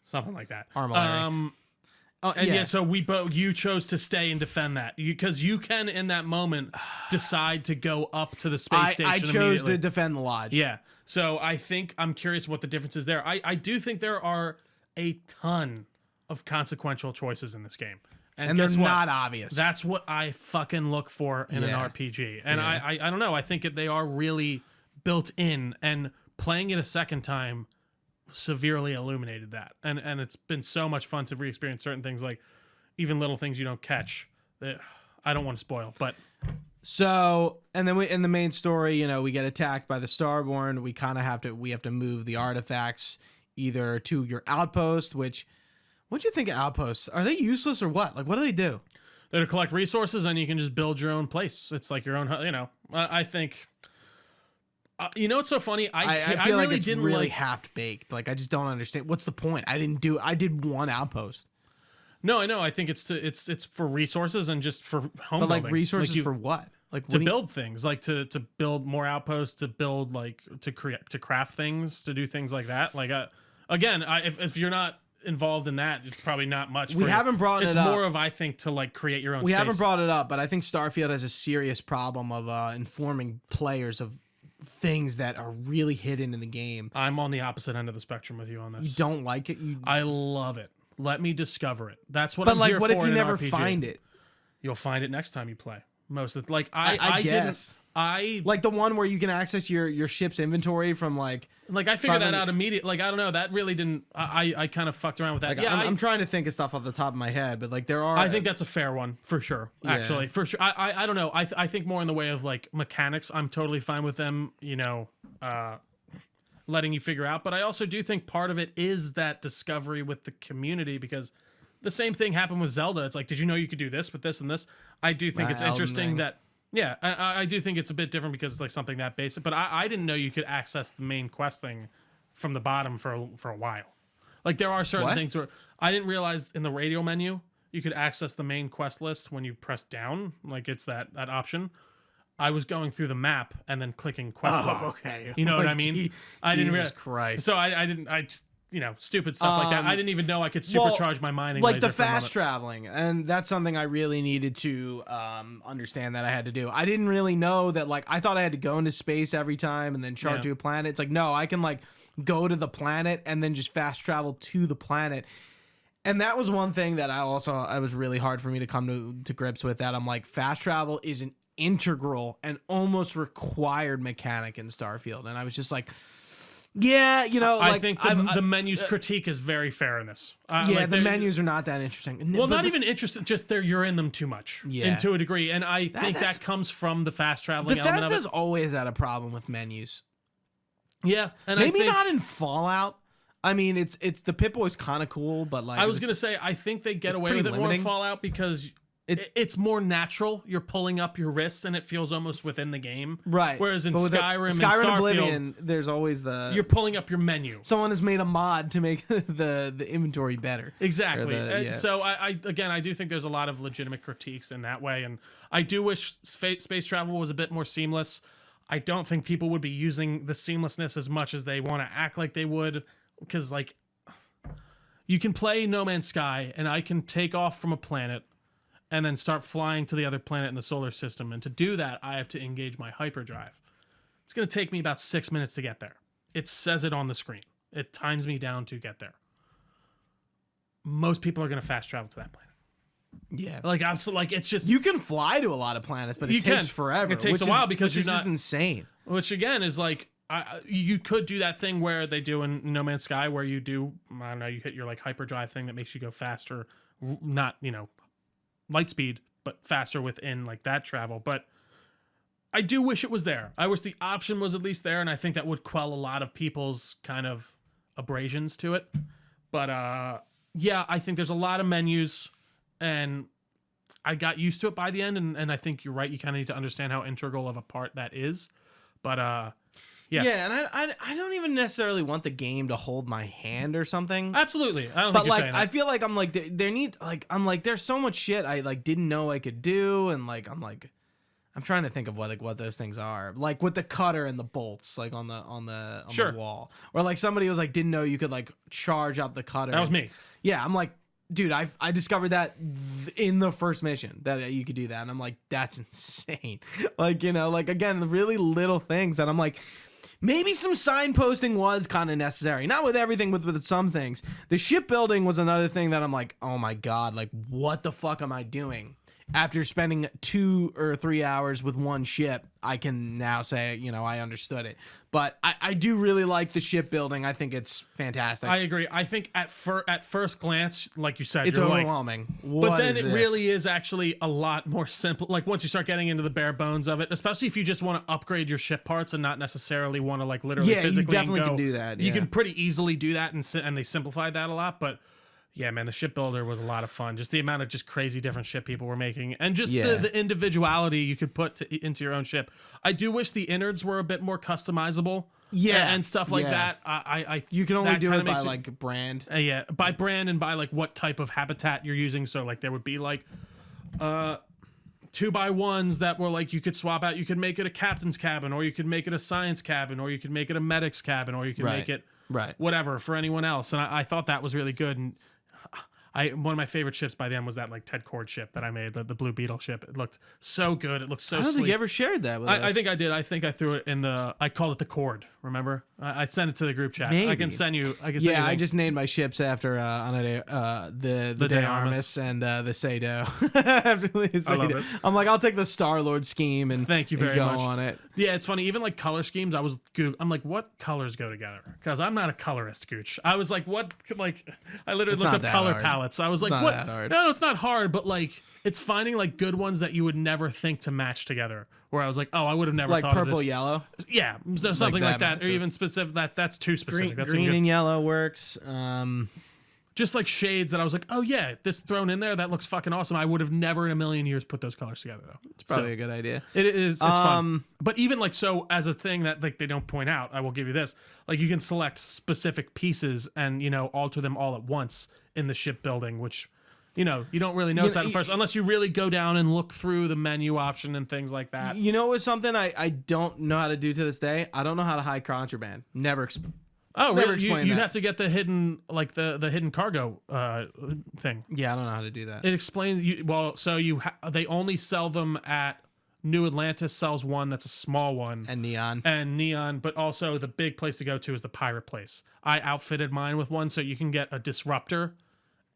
Something like that. Armillary. And yeah, so you chose to stay and defend that because you can in that moment decide to go up to the space station. I chose immediately. to defend the lodge. Yeah. So I'm curious what the difference is there. I do think there are a ton of consequential choices in this game. And they're guess what? not obvious. That's what I fucking look for in an Yeah. RPG. And Yeah. I don't know. I think they are really built in, and playing it a second time severely illuminated that. And it's been so much fun to re-experience certain things, like even little things you don't catch. That I don't want to spoil, but So, and then in the main story, we get attacked by the Starborn. We kind of have to move the artifacts either to your outpost, which, what'd you think of outposts? Are they useless or what? Like, what do they do? they're to collect resources, and you can just build your own place. It's like your own, I think. What's so funny? I feel really like it's didn't really like. half baked. Like, I just don't understand. What's the point? I did one outpost. No, I know. I think it's for resources and just for home But like building. resources Like for what? Like to what build things, like to build more outposts, to build to craft things, to do things like that. Like again, if you're not involved in that, it's probably not much. We for haven't you. brought It's it up. more of, I think, to like create your own. We space. haven't brought it up, but I think Starfield has a serious problem of informing players of things that are really hidden in the game. I'm on the opposite end of the spectrum with you on You this. don't like it. I love it. Let me discover it. That's what But I'm like, here what for if you in an never RPG. find it? You'll find it next time you play. Most of I didn't. guess. I Like the one where you can access your ship's inventory from like I figured that 500 out immediately. Like I don't know. That really didn't. I kind of fucked around with that. Yeah, I'm trying to think of stuff off the top of my head, but like there are. I think that's a fair one for sure. Actually, for sure. I don't know. I think more in the way of like mechanics. I'm totally fine with them. Letting you figure out. But I also do think part of it is that discovery with the community, because the same thing happened with Zelda. It's like, did you know you could do this with this and this? I do think it's Elden interesting Ring. that. Yeah, I do think it's a bit different because it's like something that basic. But I didn't know you could access the main quest thing from the bottom for a while. Like there are certain What? things where I didn't realize in the radio menu you could access the main quest list when you press down. Like it's that option. I was going through the map and then clicking quest log. okay. You know what Like, I mean? gee- I didn't Jesus realize. Christ. So I didn't. I just stupid stuff like that. I didn't even know I could supercharge my mining. Like laser the for a fast moment. traveling, and that's something I really needed to understand that I had to do. I didn't really know that. Like I thought I had to go into space every time and then chart Yeah. to a planet. It's like no, I can like go to the planet and then just fast travel to the planet. And that was one thing that I was really hard for me to come to grips with. That I'm like fast travel is an integral and almost required mechanic in Starfield, and I was just like. Yeah, I think the menu's critique is very fair in this. the menus are not that interesting. Well, But not the- even interested. Just you're in them too much. Yeah. And to a degree, and I think that's- that comes from the fast traveling element of Bethesda's it. always had a problem with menus. Yeah, and Maybe I think, not in Fallout. I mean, it's the Pip-Boy's kind of cool, but like I was gonna say I think they get it's away with pretty it more in limiting. Fallout because it's more natural. You're pulling up your wrists, and it feels almost within the game. right. Whereas in But with Skyrim and Skyrim Starfield, Oblivion, there's always you're pulling up your menu. someone has made a mod to make the inventory better. Exactly. Or the- yeah. So I do think there's a lot of legitimate critiques in that way, and I do wish space travel was a bit more seamless. I don't think people would be using the seamlessness as much as they want to act like they would, because like you can play No Man's Sky, and I can take off from a planet and then start flying to the other planet in the solar system, and to do that, I have to engage my hyperdrive. It's going to take me about 6 minutes to get there. It says it on the screen. It times me down to get there. Most people are going to fast travel to that planet. Yeah. Like, absolutely. Like, it's just. You can fly to a lot of planets, but it takes forever. It takes a while because which you're is not. just insane. Which, again, is like. You could do that thing where they do in No Man's Sky where you do, I don't know, you hit your like hyperdrive thing that makes you go faster, not, light speed, but faster within like that travel. But I do wish it was there. I wish the option was at least there, and I think that would quell a lot of people's kind of abrasions to it. But yeah, I think there's a lot of menus, and I got used to it by the end, and I think you're right. You kind of need to understand how integral of a part that is. But yeah, and I don't even necessarily want the game to hold my hand or something. Absolutely, I don't But think you're like, saying I that. feel like I'm like there need like I'm like there's so much shit I like didn't know I could do, and like I'm trying to think of what those things are, like with the cutter and the bolts, like on the Sure. wall, or like somebody was like didn't know you could like charge up the cutter. That was me. Yeah, I'm like, dude, I discovered that in the first mission that you could do that, and I'm like, that's insane. Like, like again, really little things that I'm like. Maybe some signposting was kind of necessary. Not with everything, with some things. The shipbuilding was another thing that I'm like, oh my God, like what the fuck am I doing? After spending 2 or 3 hours with one ship, I can now say, I understood it. But I do really like the shipbuilding. I think it's fantastic. I agree. I think at first glance, like you said, It's you're overwhelming. But What then is it this? really is actually a lot more simple. Like once you start getting into the bare bones of it, especially if you just want to upgrade your ship parts and not necessarily want to like literally Yeah, you physically definitely go, can do that, You yeah. can pretty easily do that, and they simplified that a lot. But yeah, man, the shipbuilder was a lot of fun. Just the amount of just crazy different ship people were making, and just Yeah. the individuality you could put into your own ship. I do wish the innards were a bit more customizable. Yeah, and stuff like yeah. that. I You can only that do kinda it by makes me- like brand. yeah, by brand and by like what type of habitat you're using. So like there would be like 2x1s that were like you could swap out. You could make it a captain's cabin, or you could make it a science cabin, or you could make it a medic's cabin, or you could make it Right. whatever for anyone else. And I thought that was really good. And one of my favorite ships by them was that like Ted Cord ship that I made, the Blue Beetle ship. It looked so good. It looked so I don't think sleek. you ever shared that with us. I think I did. I think I threw it in I called it the Cord. Remember? I sent it to the group chat. I Maybe. can send you. Yeah, I links. just named my ships after the De De Armas. Armas and the Sado. After the Sado. it. I'm like, I'll take the Star-Lord scheme and Thank you and very go much. on it. Yeah, it's funny. Even like color schemes, I'm like, what colors go together? Because I'm not a colorist, Gooch. I was like, what? Like, I literally looked not up that color hard. palettes. I was like, not what? that hard. No, it's not hard, but like, it's finding like good ones that you would never think to match together. Where I was like, oh, I would have never Like thought of purple, this. yellow. Yeah, there's something like that, or matches. even specific. That's too specific. That's Green good. and yellow works. Just like shades that I was like, oh yeah, this thrown in there, that looks fucking awesome. I would have never in a million years put those colors together though. It's Probably a good idea. It is. It's fun. But even like so, as a thing that like they don't point out, I will give you this: like you can select specific pieces and alter them all at once in the shipbuilding, which you don't really notice that at first unless you really go down and look through the menu option and things like that. You know what's something I don't know how to do to this day? I don't know how to hide contraband. Never. Oh, Never really? explained You'd that. have to get the hidden like the hidden cargo thing. Yeah, I don't know how to do that. It explains they only sell them at New Atlantis sells one that's a small one And neon. and Neon, but also the big place to go to is the pirate place. I outfitted mine with one so you can get a disruptor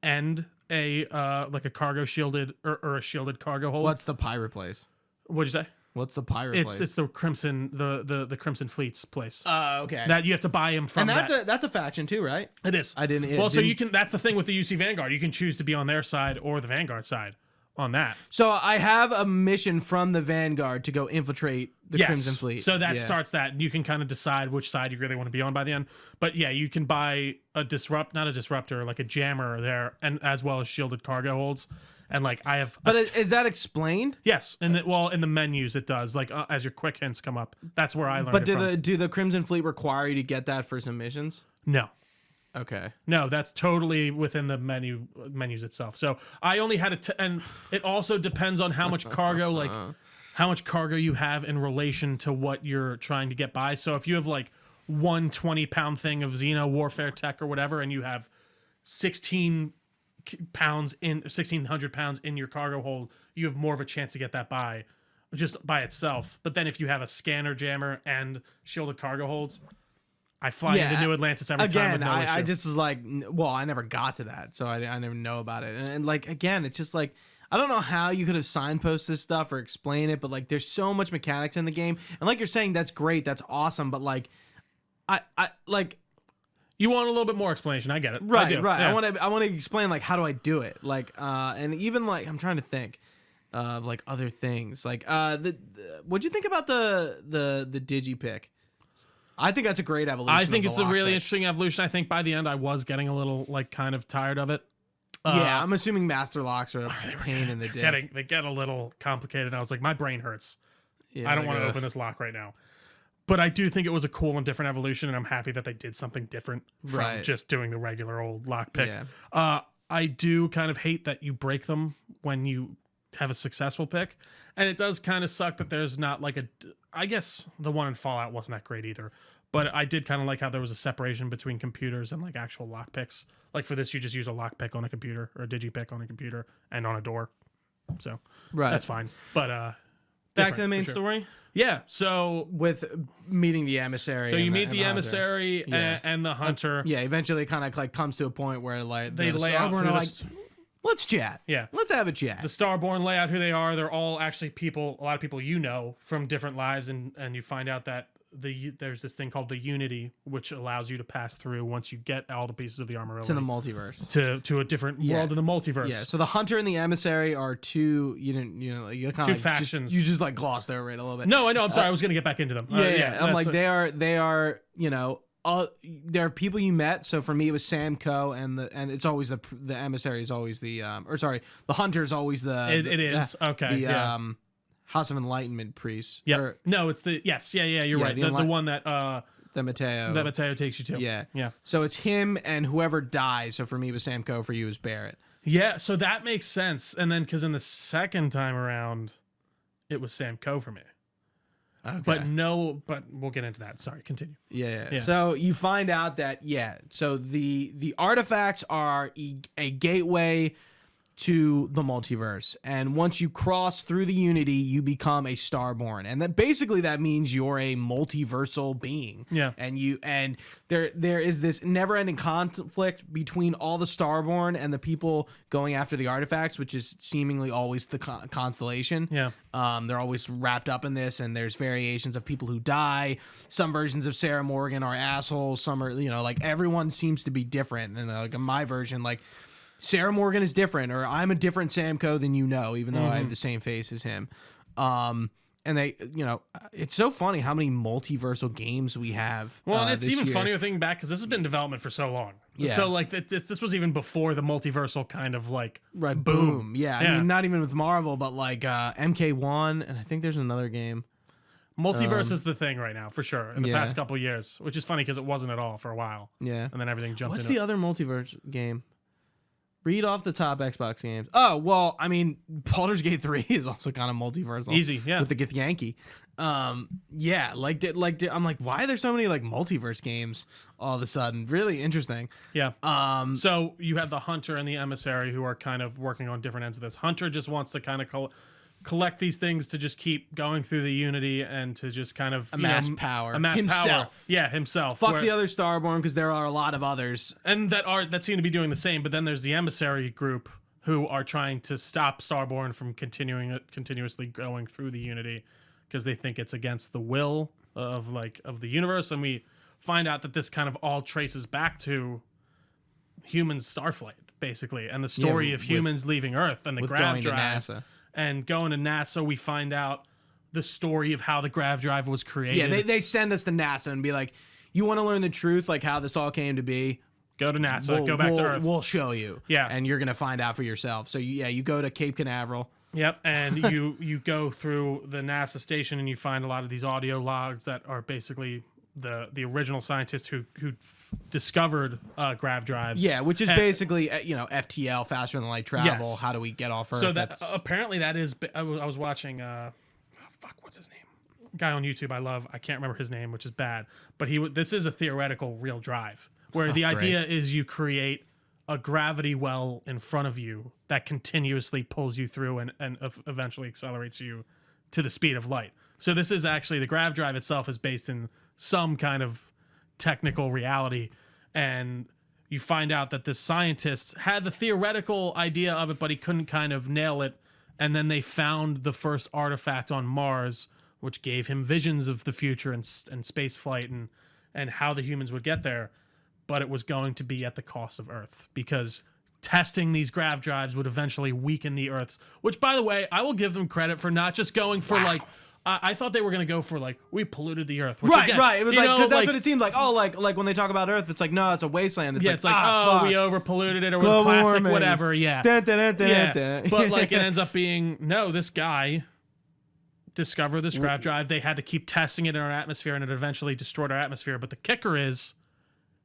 and a like a cargo shielded or a shielded cargo hold. What's the pirate place? What'd you say? What's the pirate place? It's the Crimson the Crimson Fleet's place. Okay. That you have to buy him from. And that's a faction too, right? It is. I didn't. Well, so you can. That's the thing with the UC Vanguard. You can choose to be on their side or the Vanguard side on that. So I have a mission from the Vanguard to go infiltrate the Crimson Fleet. So that Yeah. starts that. You can kind of decide which side you really want to be on by the end. But yeah, you can buy not a disruptor, like a jammer there, and as well as shielded cargo holds. And like I have, But is that explained? yes, in the menus it does. Like as your quick hints come up, that's where I learned. But it from. do the Crimson Fleet require you to get that for some missions? No. Okay. No, that's totally within the menus itself. So I only had and it also depends on how much cargo, like how much cargo you have in relation to what you're trying to get by. So if you have like 120-pound thing of Xeno warfare tech or whatever, and you have 1,600 pounds in your cargo hold, you have more of a chance to get that by just by itself. But then if you have a scanner jammer and shielded cargo holds, I fly into New Atlantis every time with no issue. I just was like, well, I never got to that, so I never know about it. And like, again, it's just like, I don't know how you could have signposted this stuff or explain it, but like, there's so much mechanics in the game, and like you're saying, that's great, that's awesome, but like, I like. You want a little bit more explanation. I get it. Right, I do. right. Yeah. I want to explain like, how do I do it? Like, and even like, I'm trying to think of like other things. Like, what'd you think about the digi pick? I think that's a great evolution. I think it's a really pick. interesting evolution. I think by the end I was getting a little like kind of tired of it. Yeah, I'm assuming master locks are a pain in the dick. They get a little complicated. I was like, my brain hurts. Yeah, I don't want to open this lock right now. But I do think it was a cool and different evolution, and I'm happy that they did something different from just doing the regular old lock pick. Yeah. I do kind of hate that you break them when you have a successful pick, and it does kind of suck that there's not like I guess the one in Fallout wasn't that great either, but I did kind of like how there was a separation between computers and like actual lock picks. Like for this, you just use a lock pick on a computer or a digi pick on a computer and on a door, so that's fine. But back to the main story. Yeah, so with meeting the emissary. So you meet the emissary and the hunter. Yeah, eventually kind of like comes to a point where like they lay out who like, let's chat. Yeah. Let's have a chat. The Starborn lay out who they are. They're all actually people, a lot of people you know from different lives, and you find out that there's this thing called the Unity, which allows you to pass through once you get all the pieces of the armor to the multiverse, to a different world in the multiverse. Yeah. So the hunter and the emissary are two. You kind of two factions. You just like glossed over it a little bit. No, I know. I'm sorry. I was gonna get back into them. Yeah. I'm like they are. They're people you met. So for me, it was Sam Coe, and it's always the emissary is always the the hunter is always the. It is okay. The House of Enlightenment priest. Yeah. No, it's the you're right. The one that Mateo takes you to. Yeah. So it's him and whoever dies. So for me, it was Sam Coe. For you, it was Barrett. Yeah. So that makes sense. And then because in the second time around, it was Sam Coe for me. Okay. But we'll get into that. Sorry, continue. Yeah. So you find out that so the artifacts are a gateway to the multiverse, and once you cross through the Unity, you become a Starborn, and that means you're a multiversal being. Yeah. And there is this never-ending conflict between all the Starborn and the people going after the artifacts, which is seemingly always the constellation. Yeah. They're always wrapped up in this, and there's variations of people who die. Some versions of Sarah Morgan are assholes. Some are, like everyone seems to be different. And like in my version, like Sarah Morgan is different, or I'm a different Sam Coe than even though I have the same face as him. And they, it's so funny how many multiversal games we have. Well, and it's even funnier thinking back because this has been in development for so long. Yeah. So like this was even before the multiversal kind of like boom. Yeah. I mean, not even with Marvel, but like MK1, and I think there's another game. Multiverse is the thing right now for sure in the past couple of years, which is funny because it wasn't at all for a while. Yeah. And then everything jumped. What's the other multiverse game? Read off the top Xbox games. Oh, well, I mean, Baldur's Gate 3 is also kind of multiversal. Easy, yeah. With the Githyanki. I'm like, why are there so many like multiverse games all of a sudden? Really interesting. Yeah. So you have the hunter and the emissary who are kind of working on different ends of this. Hunter just wants to kind of collect these things to just keep going through the Unity and to just kind of amass power. Himself. Yeah, himself. Fuck the other Starborn, because there are a lot of others. And that seem to be doing the same, but then there's the emissary group who are trying to stop Starborn from continuously going through the Unity because they think it's against the will of the universe. And we find out that this kind of all traces back to human Starflight, basically, and the story of humans leaving Earth and the grav drive. To NASA. And going to NASA, we find out the story of how the grav drive was created. Yeah, they send us to NASA and be like, you want to learn the truth, like how this all came to be? Go to NASA, go back to Earth. We'll show you. Yeah. And you're going to find out for yourself. So, you go to Cape Canaveral. Yep, and you go through the NASA station and you find a lot of these audio logs that are basically the original scientists who discovered grav drives. Yeah, which is basically FTL, faster than light travel. Yes. How do we get off Earth? So that apparently that is. I was watching. What's his name? Guy on YouTube I love. I can't remember his name, which is bad. But this is a theoretical real drive where the idea is you create a gravity well in front of you that continuously pulls you through and eventually accelerates you to the speed of light. So this is actually the grav drive itself is based in some kind of technical reality, and you find out that this scientist had the theoretical idea of it, but he couldn't kind of nail it. And then they found the first artifact on Mars, which gave him visions of the future and space flight and how the humans would get there. But it was going to be at the cost of Earth, because testing these grav drives would eventually weaken the Earth's, which, by the way, I will give them credit for not just going for like, I thought they were going to go for like, we polluted the Earth. Which Right, again, right. It was like, because that's like, what it seemed like. Oh, like when they talk about Earth, it's like, no, it's a wasteland. It's it's like, fuck. we over polluted it, or Global with plastic, warming. whatever. Yeah. Dun, dun, dun, dun, Yeah. dun. But like, it ends up being, no, this guy discovered this grav drive. They had to keep testing it in our atmosphere, and it eventually destroyed our atmosphere. But the kicker is,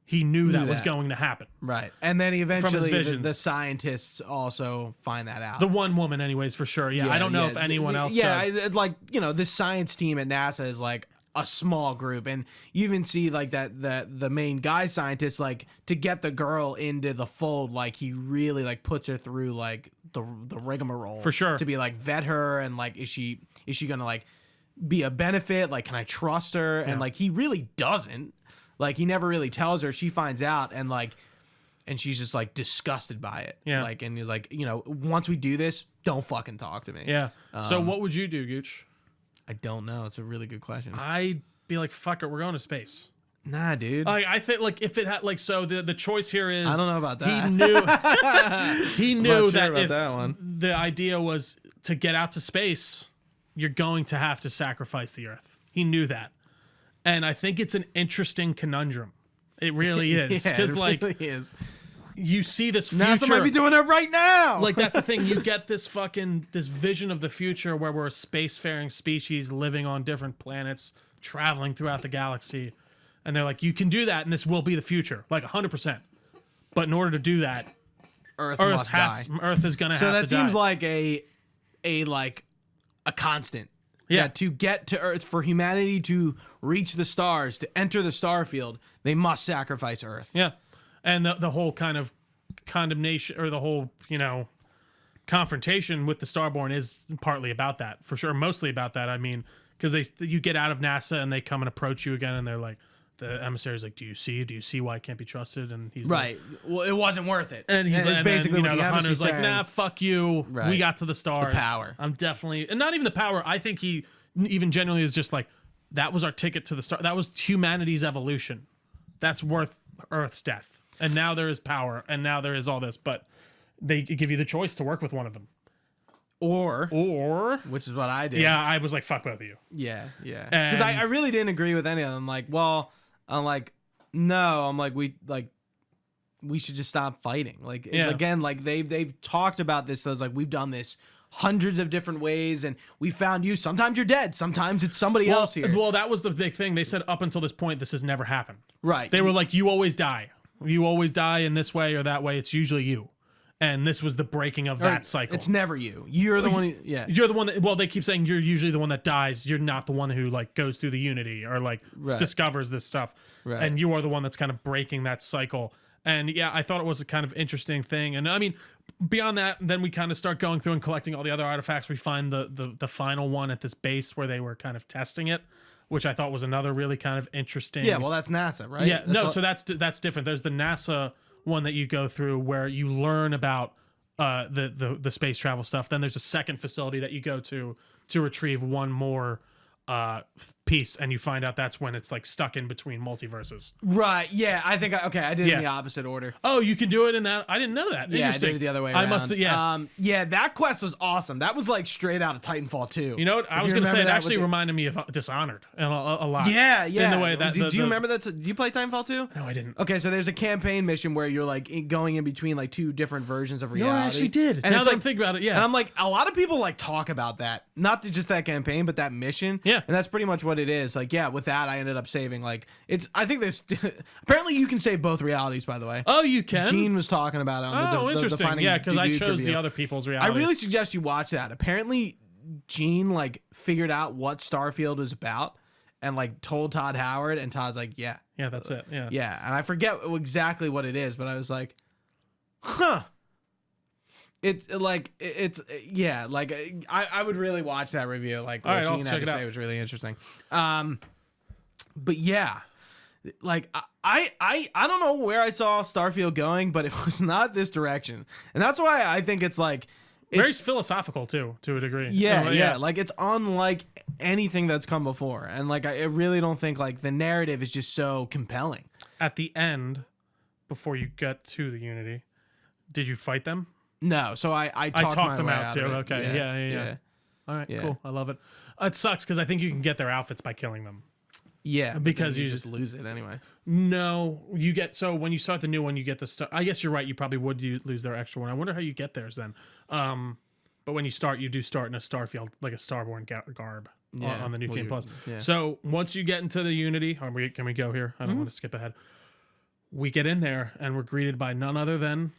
he knew that was going to happen. Right. And then eventually visions. the scientists also find that out. The one woman, anyways, for sure. Yeah, I don't know if anyone else does. Like, this science team at NASA is like a small group, and you even see like that the main guy scientist, like, to get the girl into the fold, like he really like puts her through like the rigmarole For sure. to be like vet her, and like is she gonna like be a benefit, like can I trust her, and like he really doesn't. Like, he never really tells her. She finds out, and like, and she's just like disgusted by it. Yeah. Like, and he's like, once we do this, don't fucking talk to me. Yeah. So what would you do, Gooch? I don't know. It's a really good question. I'd be like, fuck it, we're going to space. Nah, dude. Like, I think like if it had like, so the choice here is, I don't know about that. He knew not sure that about if that one. the idea was to get out to space, you're going to have to sacrifice the Earth. He knew that. And I think it's an interesting conundrum. It really is. Because, really is. you see this future. NASA might be doing it right now. Like, that's the thing. You get this vision of the future where we're a spacefaring species living on different planets, traveling throughout the galaxy. And they're like, you can do that, and this will be the future. Like, 100%. But in order to do that, Earth must die. Earth is going to have to die. So that seems like a constant. Yeah. To get to Earth, for humanity to reach the stars, to enter the Starfield, they must sacrifice Earth. Yeah. And the whole kind of condemnation, or the whole, confrontation with the Starborn is partly about that, for sure. Mostly about that. I mean, because you get out of NASA and they come and approach you again, and they're like, the emissary's like, do you see why it can't be trusted? And he's right. Well, it wasn't worth it. And he's like, basically and then, the hunter's like, nah, fuck you. Right. We got to the stars. The power. I'm definitely, and not even the power. I think he even genuinely is just like, that was our ticket to the star. That was humanity's evolution. That's worth Earth's death. And now there is power, and now there is all this. But they give you the choice to work with one of them. Or, which is what I did. Yeah, I was like, fuck both of you. Yeah. Because I really didn't agree with any of them. I'm like, no. I'm like, we should just stop fighting. Like, again, like they've talked about this. So it's like, we've done this hundreds of different ways, and we found you. Sometimes you're dead. Sometimes it's somebody else here. Well, that was the big thing. They said up until this point, this has never happened. Right. They were like, you always die. You always die in this way or that way. It's usually you. And this was the breaking of that cycle. It's never you. You're the one. You're the one that. Well, they keep saying you're usually the one that dies. You're not the one who like goes through the Unity or like discovers this stuff. Right. And you are the one that's kind of breaking that cycle. And yeah, I thought it was a kind of interesting thing. And I mean, beyond that, then we kind of start going through and collecting all the other artifacts. We find the final one at this base where they were kind of testing it, which I thought was another really kind of interesting. Yeah. Well, that's NASA, right? Yeah. So that's different. There's the NASA one that you go through where you learn about the space travel stuff. Then there's a second facility that you go to retrieve one more piece, and you find out that's when it's like stuck in between multiverses. Right. Yeah. I think I did it in the opposite order. Oh, you can do it in that. I didn't know that. Yeah, I did it the other way around. I must. Yeah. Yeah. That quest was awesome. That was like straight out of Titanfall 2. You know what? I was going to say it actually reminded me of Dishonored a lot. Yeah. In the way that. Do you remember that? Do you play Titanfall 2? No, I didn't. Okay, so there's a campaign mission where you're like going in between like two different versions of reality. No, I actually did. And now that I'm thinking about it, yeah. And I'm like, a lot of people like talk about that, not just that campaign, but that mission. Yeah. And that's pretty much what it is. Like, yeah, with that, I ended up saving like I think there's apparently you can save both realities. By the way. Oh, you can. Gene was talking about it. On interesting. Yeah, because I chose review. the other people's reality. I really suggest you watch that. Apparently, Gene like figured out what Starfield was about and like told Todd Howard, and Todd's like, yeah, that's it. Yeah. Yeah, and I forget exactly what it is, but I was like, huh. It's like I would really watch that review. Like what Gene had to say was really interesting. But yeah, like I don't know where I saw Starfield going, but it was not this direction, and that's why I think it's like Very philosophical too, to a degree. Yeah. Like it's unlike anything that's come before, and like I really don't think like the narrative is just so compelling. At the end, before you get to the Unity, did you fight them? No, so I talked them way out too. of it. Okay, yeah. All right, cool. I love it. It sucks because I think you can get their outfits by killing them. Yeah, because you just lose it anyway. No, you get when you start the new one, you get the stuff. I guess you're right. You probably would lose their extra one. I wonder how you get theirs then. But when you start, you do start in a Starfield, like a Starborn garb on the new Game Plus. Yeah. So once you get into the Unity, can we go here? I don't want to skip ahead. We get in there and we're greeted by none other than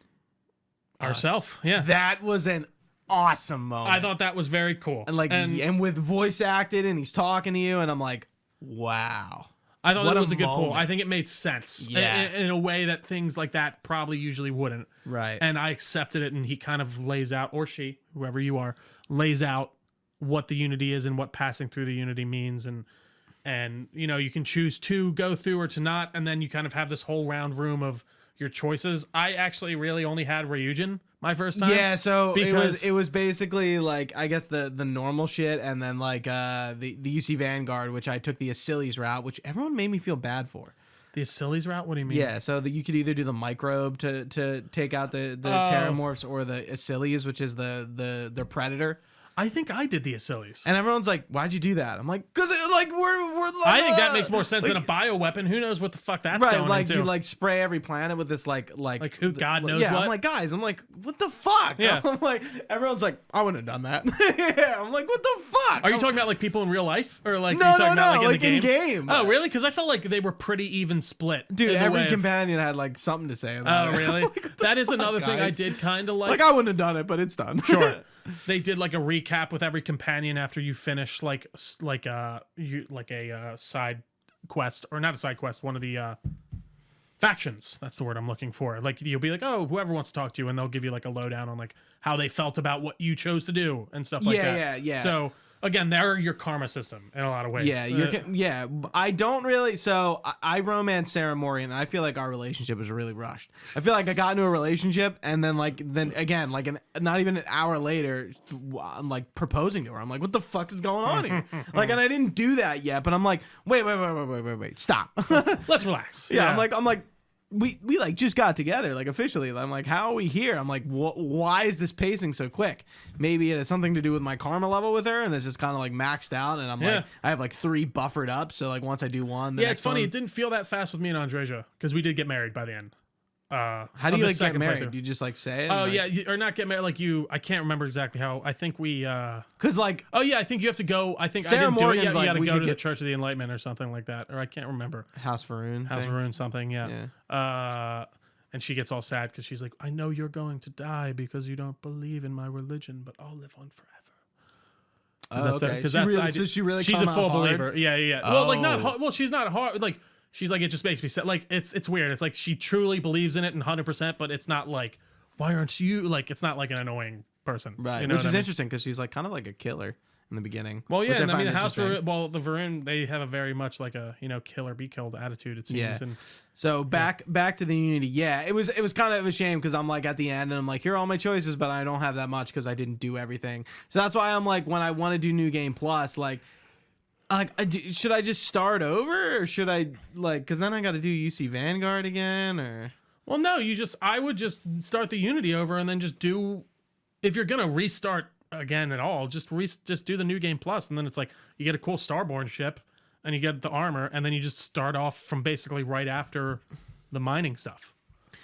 ourselves. Yeah, that was an awesome moment. I thought that was very cool, and with voice acted, and he's talking to you, and I'm like, wow. I thought that was a good pull. I think it made sense in a way that things like that probably usually wouldn't. Right. And I accepted it, and he kind of lays out, or she, whoever you are, lays out what the Unity is and what passing through the Unity means. And you know, you can choose to go through or to not, and then you kind of have this whole round room of your choices. I actually really only had Ryujin my first time. Yeah, so it was basically like I guess the normal shit, and then like the UC Vanguard, which I took the Achilles route, which everyone made me feel bad for. The Achilles route? What do you mean? Yeah, so that you could either do the microbe to take out the Terramorphs, or the Achilles, which is the Predator. I think I did the Achilles. And everyone's like, "Why'd you do that?" I'm like, "Cause like we're like, I think that makes more sense than a bioweapon. Who knows what the fuck that's going like into? You like spray every planet with this like who God knows what. I'm like, guys, I'm like, what the fuck? Yeah. I'm like, everyone's like, I wouldn't have done that. Yeah, I'm like, what the fuck? Are you talking about like people in real life, or like no, are you talking about like in the game? Oh, really? Because I felt like they were pretty even split. Dude, every companion had like something to say about it. Oh, really? That is another thing I did kind of like. Like I wouldn't have done it, but it's done. Sure. They did like a recap with every companion after you finish like a side quest, or not a side quest, one of the factions. That's the word I'm looking for. Like you'll be like, oh, whoever wants to talk to you, and they'll give you like a lowdown on like how they felt about what you chose to do and stuff like that. Yeah. So again, they're your karma system in a lot of ways. Yeah, I don't really. So I romance Sarah Morgan, and I feel like our relationship was really rushed. I feel like I got into a relationship, and then again, not even an hour later, I'm like proposing to her. I'm like, what the fuck is going on here? Like, and I didn't do that yet, but I'm like, wait, stop. Let's relax. Yeah, I'm like. We like just got together, like officially. I'm like, how are we here? I'm like, why is this pacing so quick? Maybe it has something to do with my karma level with her, and it's just kind of like maxed out. And I'm like, I have like 3 buffered up, so like once I do one, it's funny. It didn't feel that fast with me and Andresia because we did get married by the end. How do you like get married? Do you just like say it? Oh yeah, or not get married? Like I can't remember exactly how. I think we. Because like. Oh yeah, I think you have to go. I think Sarah I didn't do it yet. like, you got to go to the Church of the Enlightenment or something like that, or I can't remember. House Varun something. Yeah. And she gets all sad because she's like, I know you're going to die because you don't believe in my religion, but I'll live on forever. Okay. Because she's a full believer. Yeah. Oh. Well, like not hard. Well, she's not hard. Like she's like, it just makes me sad. Like it's weird. It's like she truly believes in it and 100%, but it's not like, why aren't you like? It's not like an annoying person, right? You know which is interesting because she's like kind of like a killer in the beginning. Well, yeah, and I mean, the Varun, they have a very much like a kill or be killed attitude. It seems. Yeah. And so back to the Unity. Yeah, it was kind of a shame because I'm like at the end and I'm like, here are all my choices, but I don't have that much because I didn't do everything. So that's why I'm like, when I want to do New Game Plus, should I just start over, or should I because then I got to do UC Vanguard again, or? Well, no, I would just start the Unity over and then just do, if you're gonna restart again at all, just do the New Game Plus, and then it's like you get a cool Starborn ship and you get the armor, and then you just start off from basically right after the mining stuff,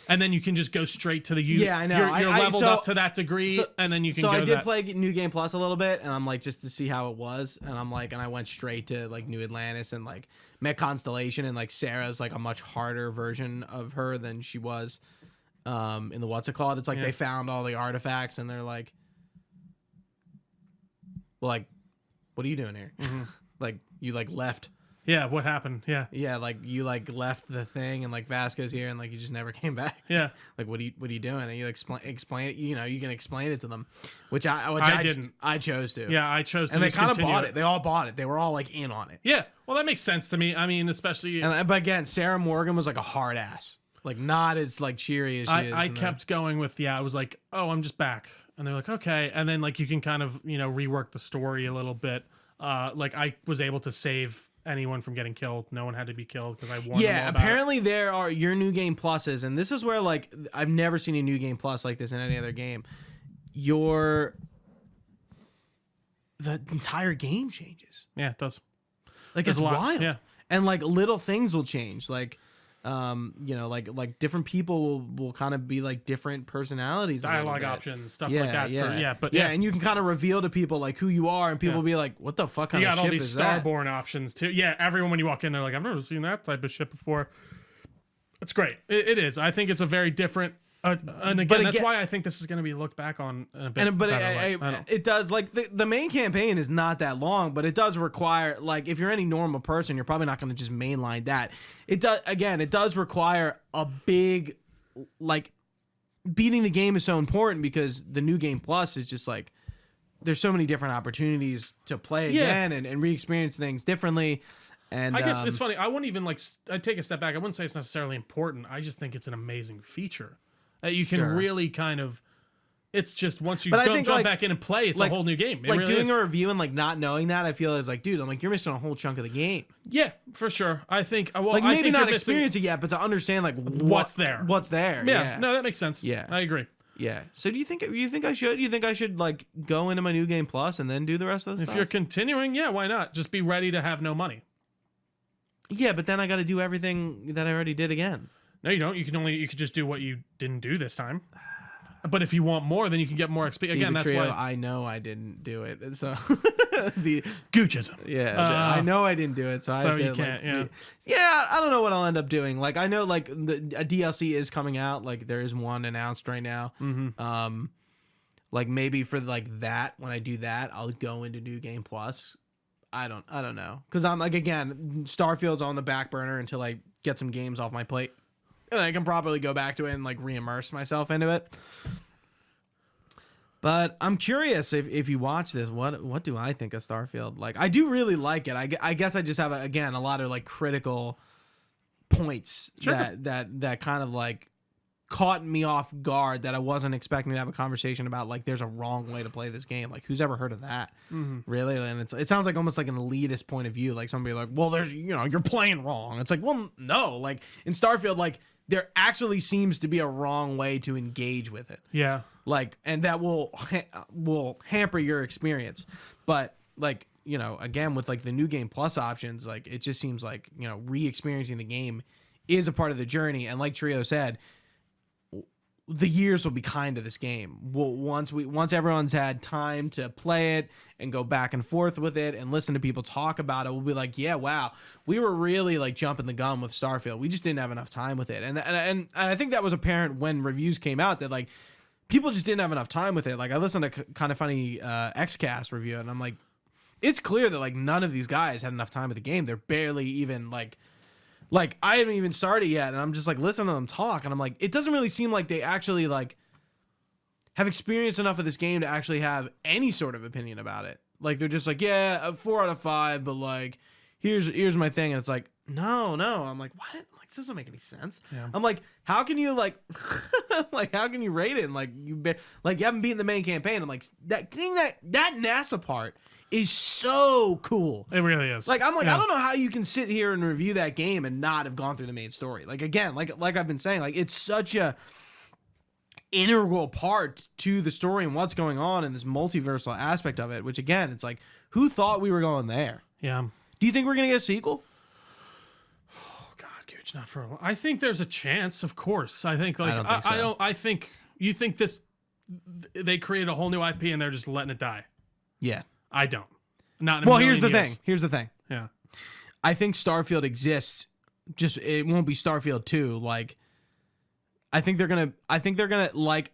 and then you can just go straight to the Yeah, I know. You're leveled up to that degree, and then you can. So I did play New Game Plus a little bit, and I'm like, just to see how it was, and I'm like, and I went straight to like New Atlantis and like met Constellation, and like Sarah's like a much harder version of her than she was in the what's it called? It's like they found all the artifacts, and they're like, well, like, what are you doing here? Mm-hmm. Like, you like left Yeah, what happened? Yeah. Yeah, like you like left the thing and like Vasco's here and like you just never came back. Yeah. Like what are you doing? And you explain it, you know, you can explain it to them. Which I I didn't. I chose to. Yeah, I chose to. And they just kind of continue bought it. They all bought it. They were all like in on it. Yeah. Well, that makes sense to me. I mean, especially But again, Sarah Morgan was like a hard ass. Like not as like cheery as she is. I kept going with I was like, oh, I'm just back, and they're like, okay, and then like you can kind of rework the story a little bit. Like I was able to save anyone from getting killed. No one had to be killed because I warned them all about apparently there are your new game pluses, and this is where like I've never seen a new game plus like this in any other game. The entire game changes. Yeah, it does. Like There's it's a lot. wild. Yeah. And like little things will change. Like like different people will kind of be like different personalities. Dialogue options, stuff Yeah, like that. yeah. But and you can kind of reveal to people like who you are, and people will be like, "What the fuck kind you of got all ship these is that?" Starborn options too. Yeah, everyone when you walk in, they're like, I've never seen that type of shit before. It's great. It is. I think it's a very different. And again, that's why I think this is going to be looked back on in a bit. It does like the main campaign is not that long, but it does require like if you're any normal person, you're probably not going to just mainline that. It does require a big like beating the game is so important because the new game plus is just like there's so many different opportunities to play again and re-experience things differently. And I guess it's funny. I wouldn't even I'd take a step back. I wouldn't say it's necessarily important. I just think it's an amazing feature. That you can really kind of, it's just once you jump back in and play, it's a whole new game. It like really doing is. a review and like not knowing that, I feel is like, dude, I'm like, you're missing a whole chunk of the game. Yeah, for sure. I think, well, like I maybe think not you're experience it yet, but to understand like what's there. Yeah, no, that makes sense. Yeah, I agree. Yeah. So do you think I should like go into my new game plus and then do the rest of the stuff? If you're continuing, yeah, why not? Just be ready to have no money. Yeah, but then I got to do everything that I already did again. No, you don't. You could just do what you didn't do this time. But if you want more, then you can get more XP. Again, that's why I know I didn't do it. So the Guccism. Yeah, I know I didn't do it. So I you can't. I don't know what I'll end up doing. Like I know like a DLC is coming out. Like there is one announced right now. Mm-hmm. Like maybe for like that when I do that, I'll go into New Game Plus. I don't know because I'm like again Starfield's on the back burner until I get some games off my plate. And I can probably go back to it and like re-immerse myself into it. But I'm curious if you watch this, what do I think of Starfield? Like, I do really like it. I guess I just have a lot of like critical points that kind of like caught me off guard that I wasn't expecting to have a conversation about. Like, there's a wrong way to play this game. Like, who's ever heard of that? Mm-hmm. Really? And it sounds like almost like an elitist point of view. Like somebody like, well, there's you're playing wrong. It's like, well, no. Like in Starfield, like there actually seems to be a wrong way to engage with it. Yeah. Like, and that will hamper your experience. But like, again, with like the new game plus options, like it just seems like, re-experiencing the game is a part of the journey. And like Trio said, the years will be kind to this game. Once everyone's had time to play it and go back and forth with it and listen to people talk about it, we'll be like, yeah, wow, we were really like jumping the gun with Starfield. We just didn't have enough time with it. And I think that was apparent when reviews came out that like people just didn't have enough time with it. Like I listened to Kind of Funny XCast review and I'm like, it's clear that like none of these guys had enough time with the game. They're barely even like I haven't even started yet, and I'm just like listening to them talk, and I'm like, it doesn't really seem like they actually like have experienced enough of this game to actually have any sort of opinion about it. Like they're just like, yeah, a 4 out of 5, but like here's my thing, and it's like, no. I'm like, what? Like this doesn't make any sense. Yeah. I'm like, how can you like, like how can you rate it? And like you haven't beaten the main campaign. I'm like that thing that NASA part is so cool. It really is. Like I'm like, I don't know how you can sit here and review that game and not have gone through the main story. Like again, like I've been saying, like it's such a integral part to the story and what's going on in this multiversal aspect of it, which again, it's like, who thought we were going there? Yeah. Do you think we're gonna get a sequel? Oh God, Gooch, not for a while. I think there's a chance, of course. I think like I think you think this they created a whole new IP and they're just letting it die. Yeah. I don't. Not in a here's the million years. thing. Here's the thing. Yeah. I think Starfield exists. Just it won't be Starfield 2. Like I think they're gonna like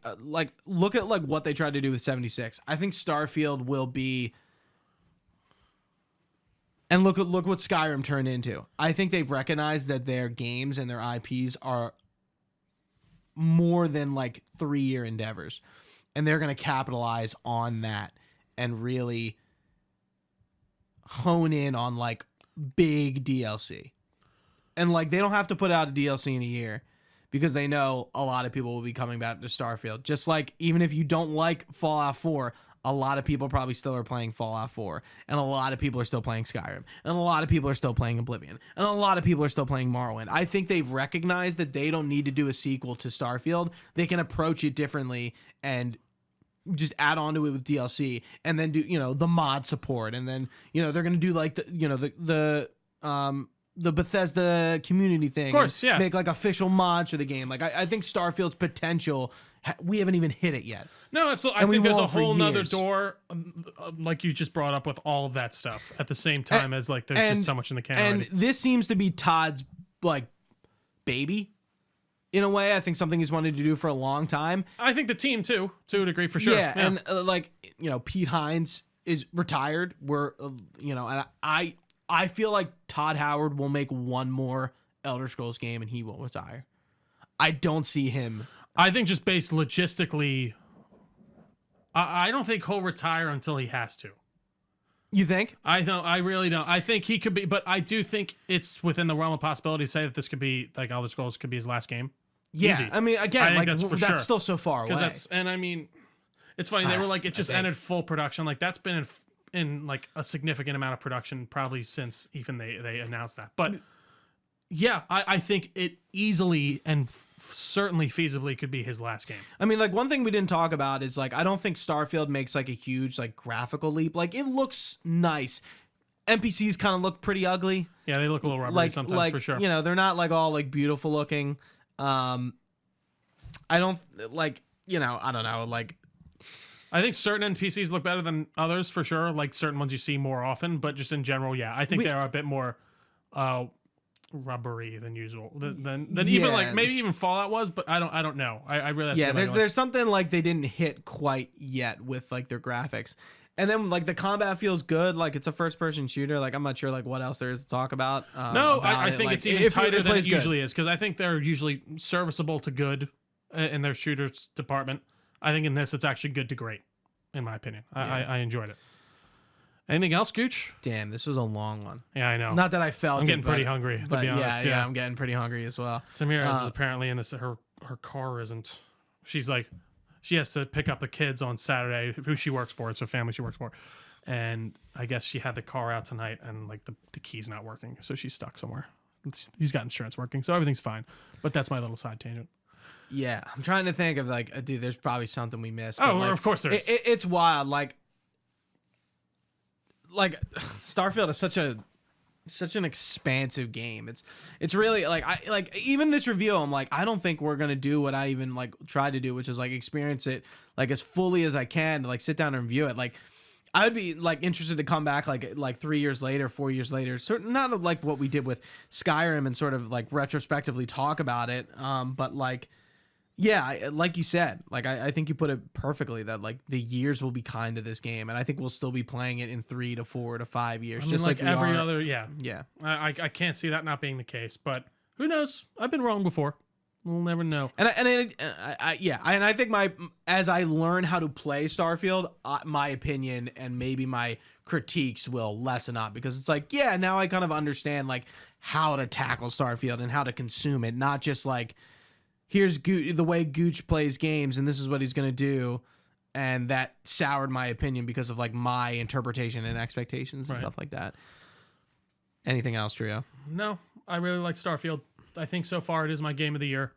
look at like what they tried to do with 76. I think Starfield will be And look what Skyrim turned into. I think they've recognized that their games and their IPs are more than like 3-year endeavors. And they're going to capitalize on that and really hone in on like big DLC. And like they don't have to put out a DLC in a year because they know a lot of people will be coming back to Starfield. Just like even if you don't like Fallout 4, a lot of people probably still are playing Fallout 4, and a lot of people are still playing Skyrim, and a lot of people are still playing Oblivion, and a lot of people are still playing Morrowind. I think they've recognized that they don't need to do a sequel to Starfield. They can approach it differently and just add on to it with DLC, and then do, you know, the mod support, and then, you know, they're gonna do like the Bethesda community thing. Of course, yeah. Make like official mods for the game. Like I think Starfield's potential, we haven't even hit it yet. No, absolutely. I think there's a whole nother door, like you just brought up, with all of that stuff at the same time as like there's just so much in the can already. And this seems to be Todd's like baby. In a way, I think something he's wanted to do for a long time. I think the team too, to a degree, for sure. Yeah. And like, you know, Pete Hines is retired. We're, you know, and I feel like Todd Howard will make one more Elder Scrolls game and he will retire. I don't see him. I think just based logistically, I don't think he'll retire until he has to. You think? I don't. I really don't. I think he could be, but I do think it's within the realm of possibility to say that this could be, like, Elder Scrolls could be his last game. Yeah. Easy. I mean, again, like that's sure. still so far away. And I mean, it's funny. They were like, it just ended full production. Like that's been in like a significant amount of production probably since even they announced that. But yeah, I think it easily and certainly feasibly could be his last game. I mean, like one thing we didn't talk about is like I don't think Starfield makes like a huge like graphical leap. Like it looks nice. NPCs kind of look pretty ugly. Yeah, they look a little rubbery sometimes, for sure. You know, they're not like all like beautiful looking. I don't like, you know, I don't know, like I think certain NPCs look better than others, for sure. Like certain ones you see more often, but just in general, yeah, I think they are a bit more rubbery than usual. Than even like maybe even Fallout was, but I don't know. I really there's something like they didn't hit quite yet with like their graphics. And then like the combat feels good, like it's a first person shooter. Like I'm not sure like what else there is to talk about. I think like, it's even tighter than it usually good. is, because I think they're usually serviceable to good in their shooters department. I think in this it's actually good to great, in my opinion. I enjoyed it. Anything else, Gooch? Damn, this was a long one. Yeah, I know. Not that I felt. I'm getting pretty hungry, to be honest. Yeah, I'm getting pretty hungry as well. Samira is apparently in this. Her car isn't. She's like, she has to pick up the kids on Saturday, who she works for. It's her family she works for. And I guess she had the car out tonight and like the key's not working. So she's stuck somewhere. He's got insurance working. So everything's fine. But that's my little side tangent. Yeah. I'm trying to think of like, dude, there's probably something we missed. Oh, like, of course there is. It's wild. Like Starfield is such an expansive game. It's really like even this review, I'm like, I don't think we're gonna do what I even like tried to do, which is like experience it like as fully as I can to like sit down and review it. Like I would be like interested to come back like 3 years later, 4 years later, certain not like what we did with Skyrim and sort of like retrospectively talk about it. But like yeah, like you said, like I think you put it perfectly that like the years will be kind to this game, and I think we'll still be playing it in 3 to 4 to 5 years. I mean, just like every other, yeah. I I can't see that not being the case, but who knows? I've been wrong before. We'll never know. And I think as I learn how to play Starfield, my opinion and maybe my critiques will lessen up, because it's like, yeah, now I kind of understand like how to tackle Starfield and how to consume it, not just like, here's the way Gooch plays games and this is what he's going to do. And that soured my opinion because of like my interpretation and expectations and stuff like that. Anything else, Trio? No, I really like Starfield. I think so far it is my game of the year.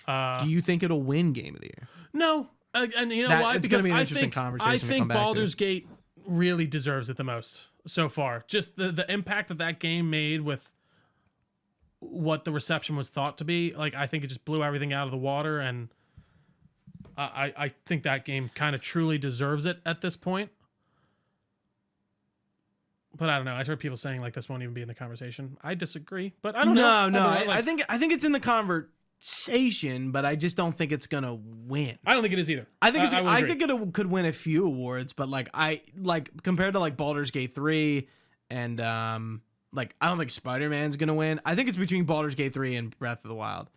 Do you think it'll win game of the year? No. And you know why? It's going to be an interesting conversation. I think Baldur's Gate really deserves it the most so far. Just the impact that game made with what the reception was thought to be. Like, I think it just blew everything out of the water, and I think that game kind of truly deserves it at this point. But I don't know. I heard people saying like this won't even be in the conversation. I disagree, but I don't know. No. I think it's in the conversation, but I just don't think it's gonna win. I don't think it is either. I think it could win a few awards, but like compared to like Baldur's Gate 3 and like I don't think Spider-Man's gonna win. I think it's between Baldur's Gate 3 and Breath of the Wild.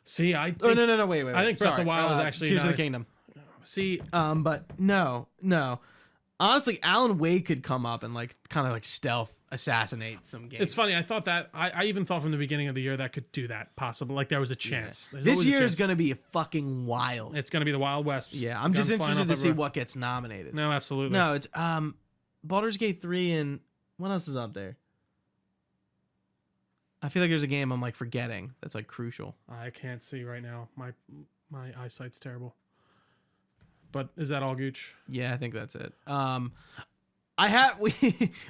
See, I think, Oh no, wait. I think Breath of the Wild is actually Tears of not- the Kingdom. See, But no. Honestly, Alan Wake could come up and like kind of like stealth assassinate some games. it's funny. I thought that I even thought from the beginning of the year that could do that possible. Like there was a chance. There's This always a year is chance. gonna be fucking wild. It's gonna be the Wild West. Yeah, I'm just Guns flying interested up to see everywhere. what gets nominated. No, absolutely. No, it's Baldur's Gate 3 and what else is up there? I feel like there's a game I'm like forgetting that's like crucial. I can't see right now. My eyesight's terrible. But is that all, Gooch? Yeah, I think that's it.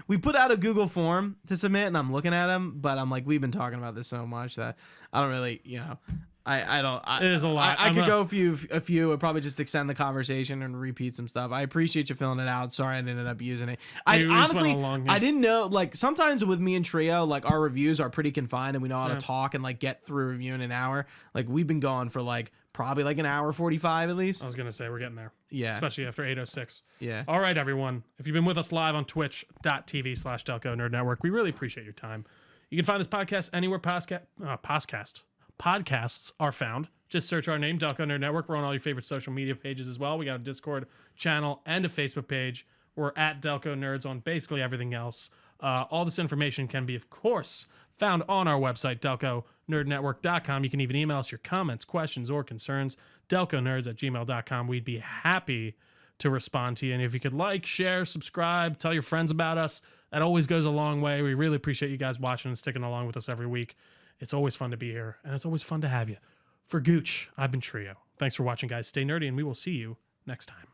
We put out a Google form to submit, and I'm looking at them, but I'm like, we've been talking about this so much that I don't really, I don't. It is a lot. I could go a few, and probably just extend the conversation and repeat some stuff. I appreciate you filling it out. Sorry I ended up using it. I We just went honestly, along here. I didn't know. Like sometimes with me and Trio, like our reviews are pretty confined, and we know how Yeah. to talk and like get through a review in an hour. Like we've been going for like probably like an hour 45 at least. I was gonna say we're getting there. Yeah. Especially after 8:06. Yeah. All right, everyone. If you've been with us live on twitch.tv/Delco Nerd Network, we really appreciate your time. You can find this podcast anywhere podcasts are found. Just search our name, Delco Nerd Network. We're on all your favorite social media pages as well. We got a Discord channel and a Facebook page. We're at Delco Nerds on basically everything else. All this information can be, of course, found on our website, DelcoNerdNetwork.com. You can even email us your comments, questions, or concerns, DelcoNerds@gmail.com. We'd be happy to respond to you. And if you could like, share, subscribe, tell your friends about us, that always goes a long way. We really appreciate you guys watching and sticking along with us every week. It's always fun to be here, and it's always fun to have you. For Gooch, I've been Trio. Thanks for watching, guys. Stay nerdy, and we will see you next time.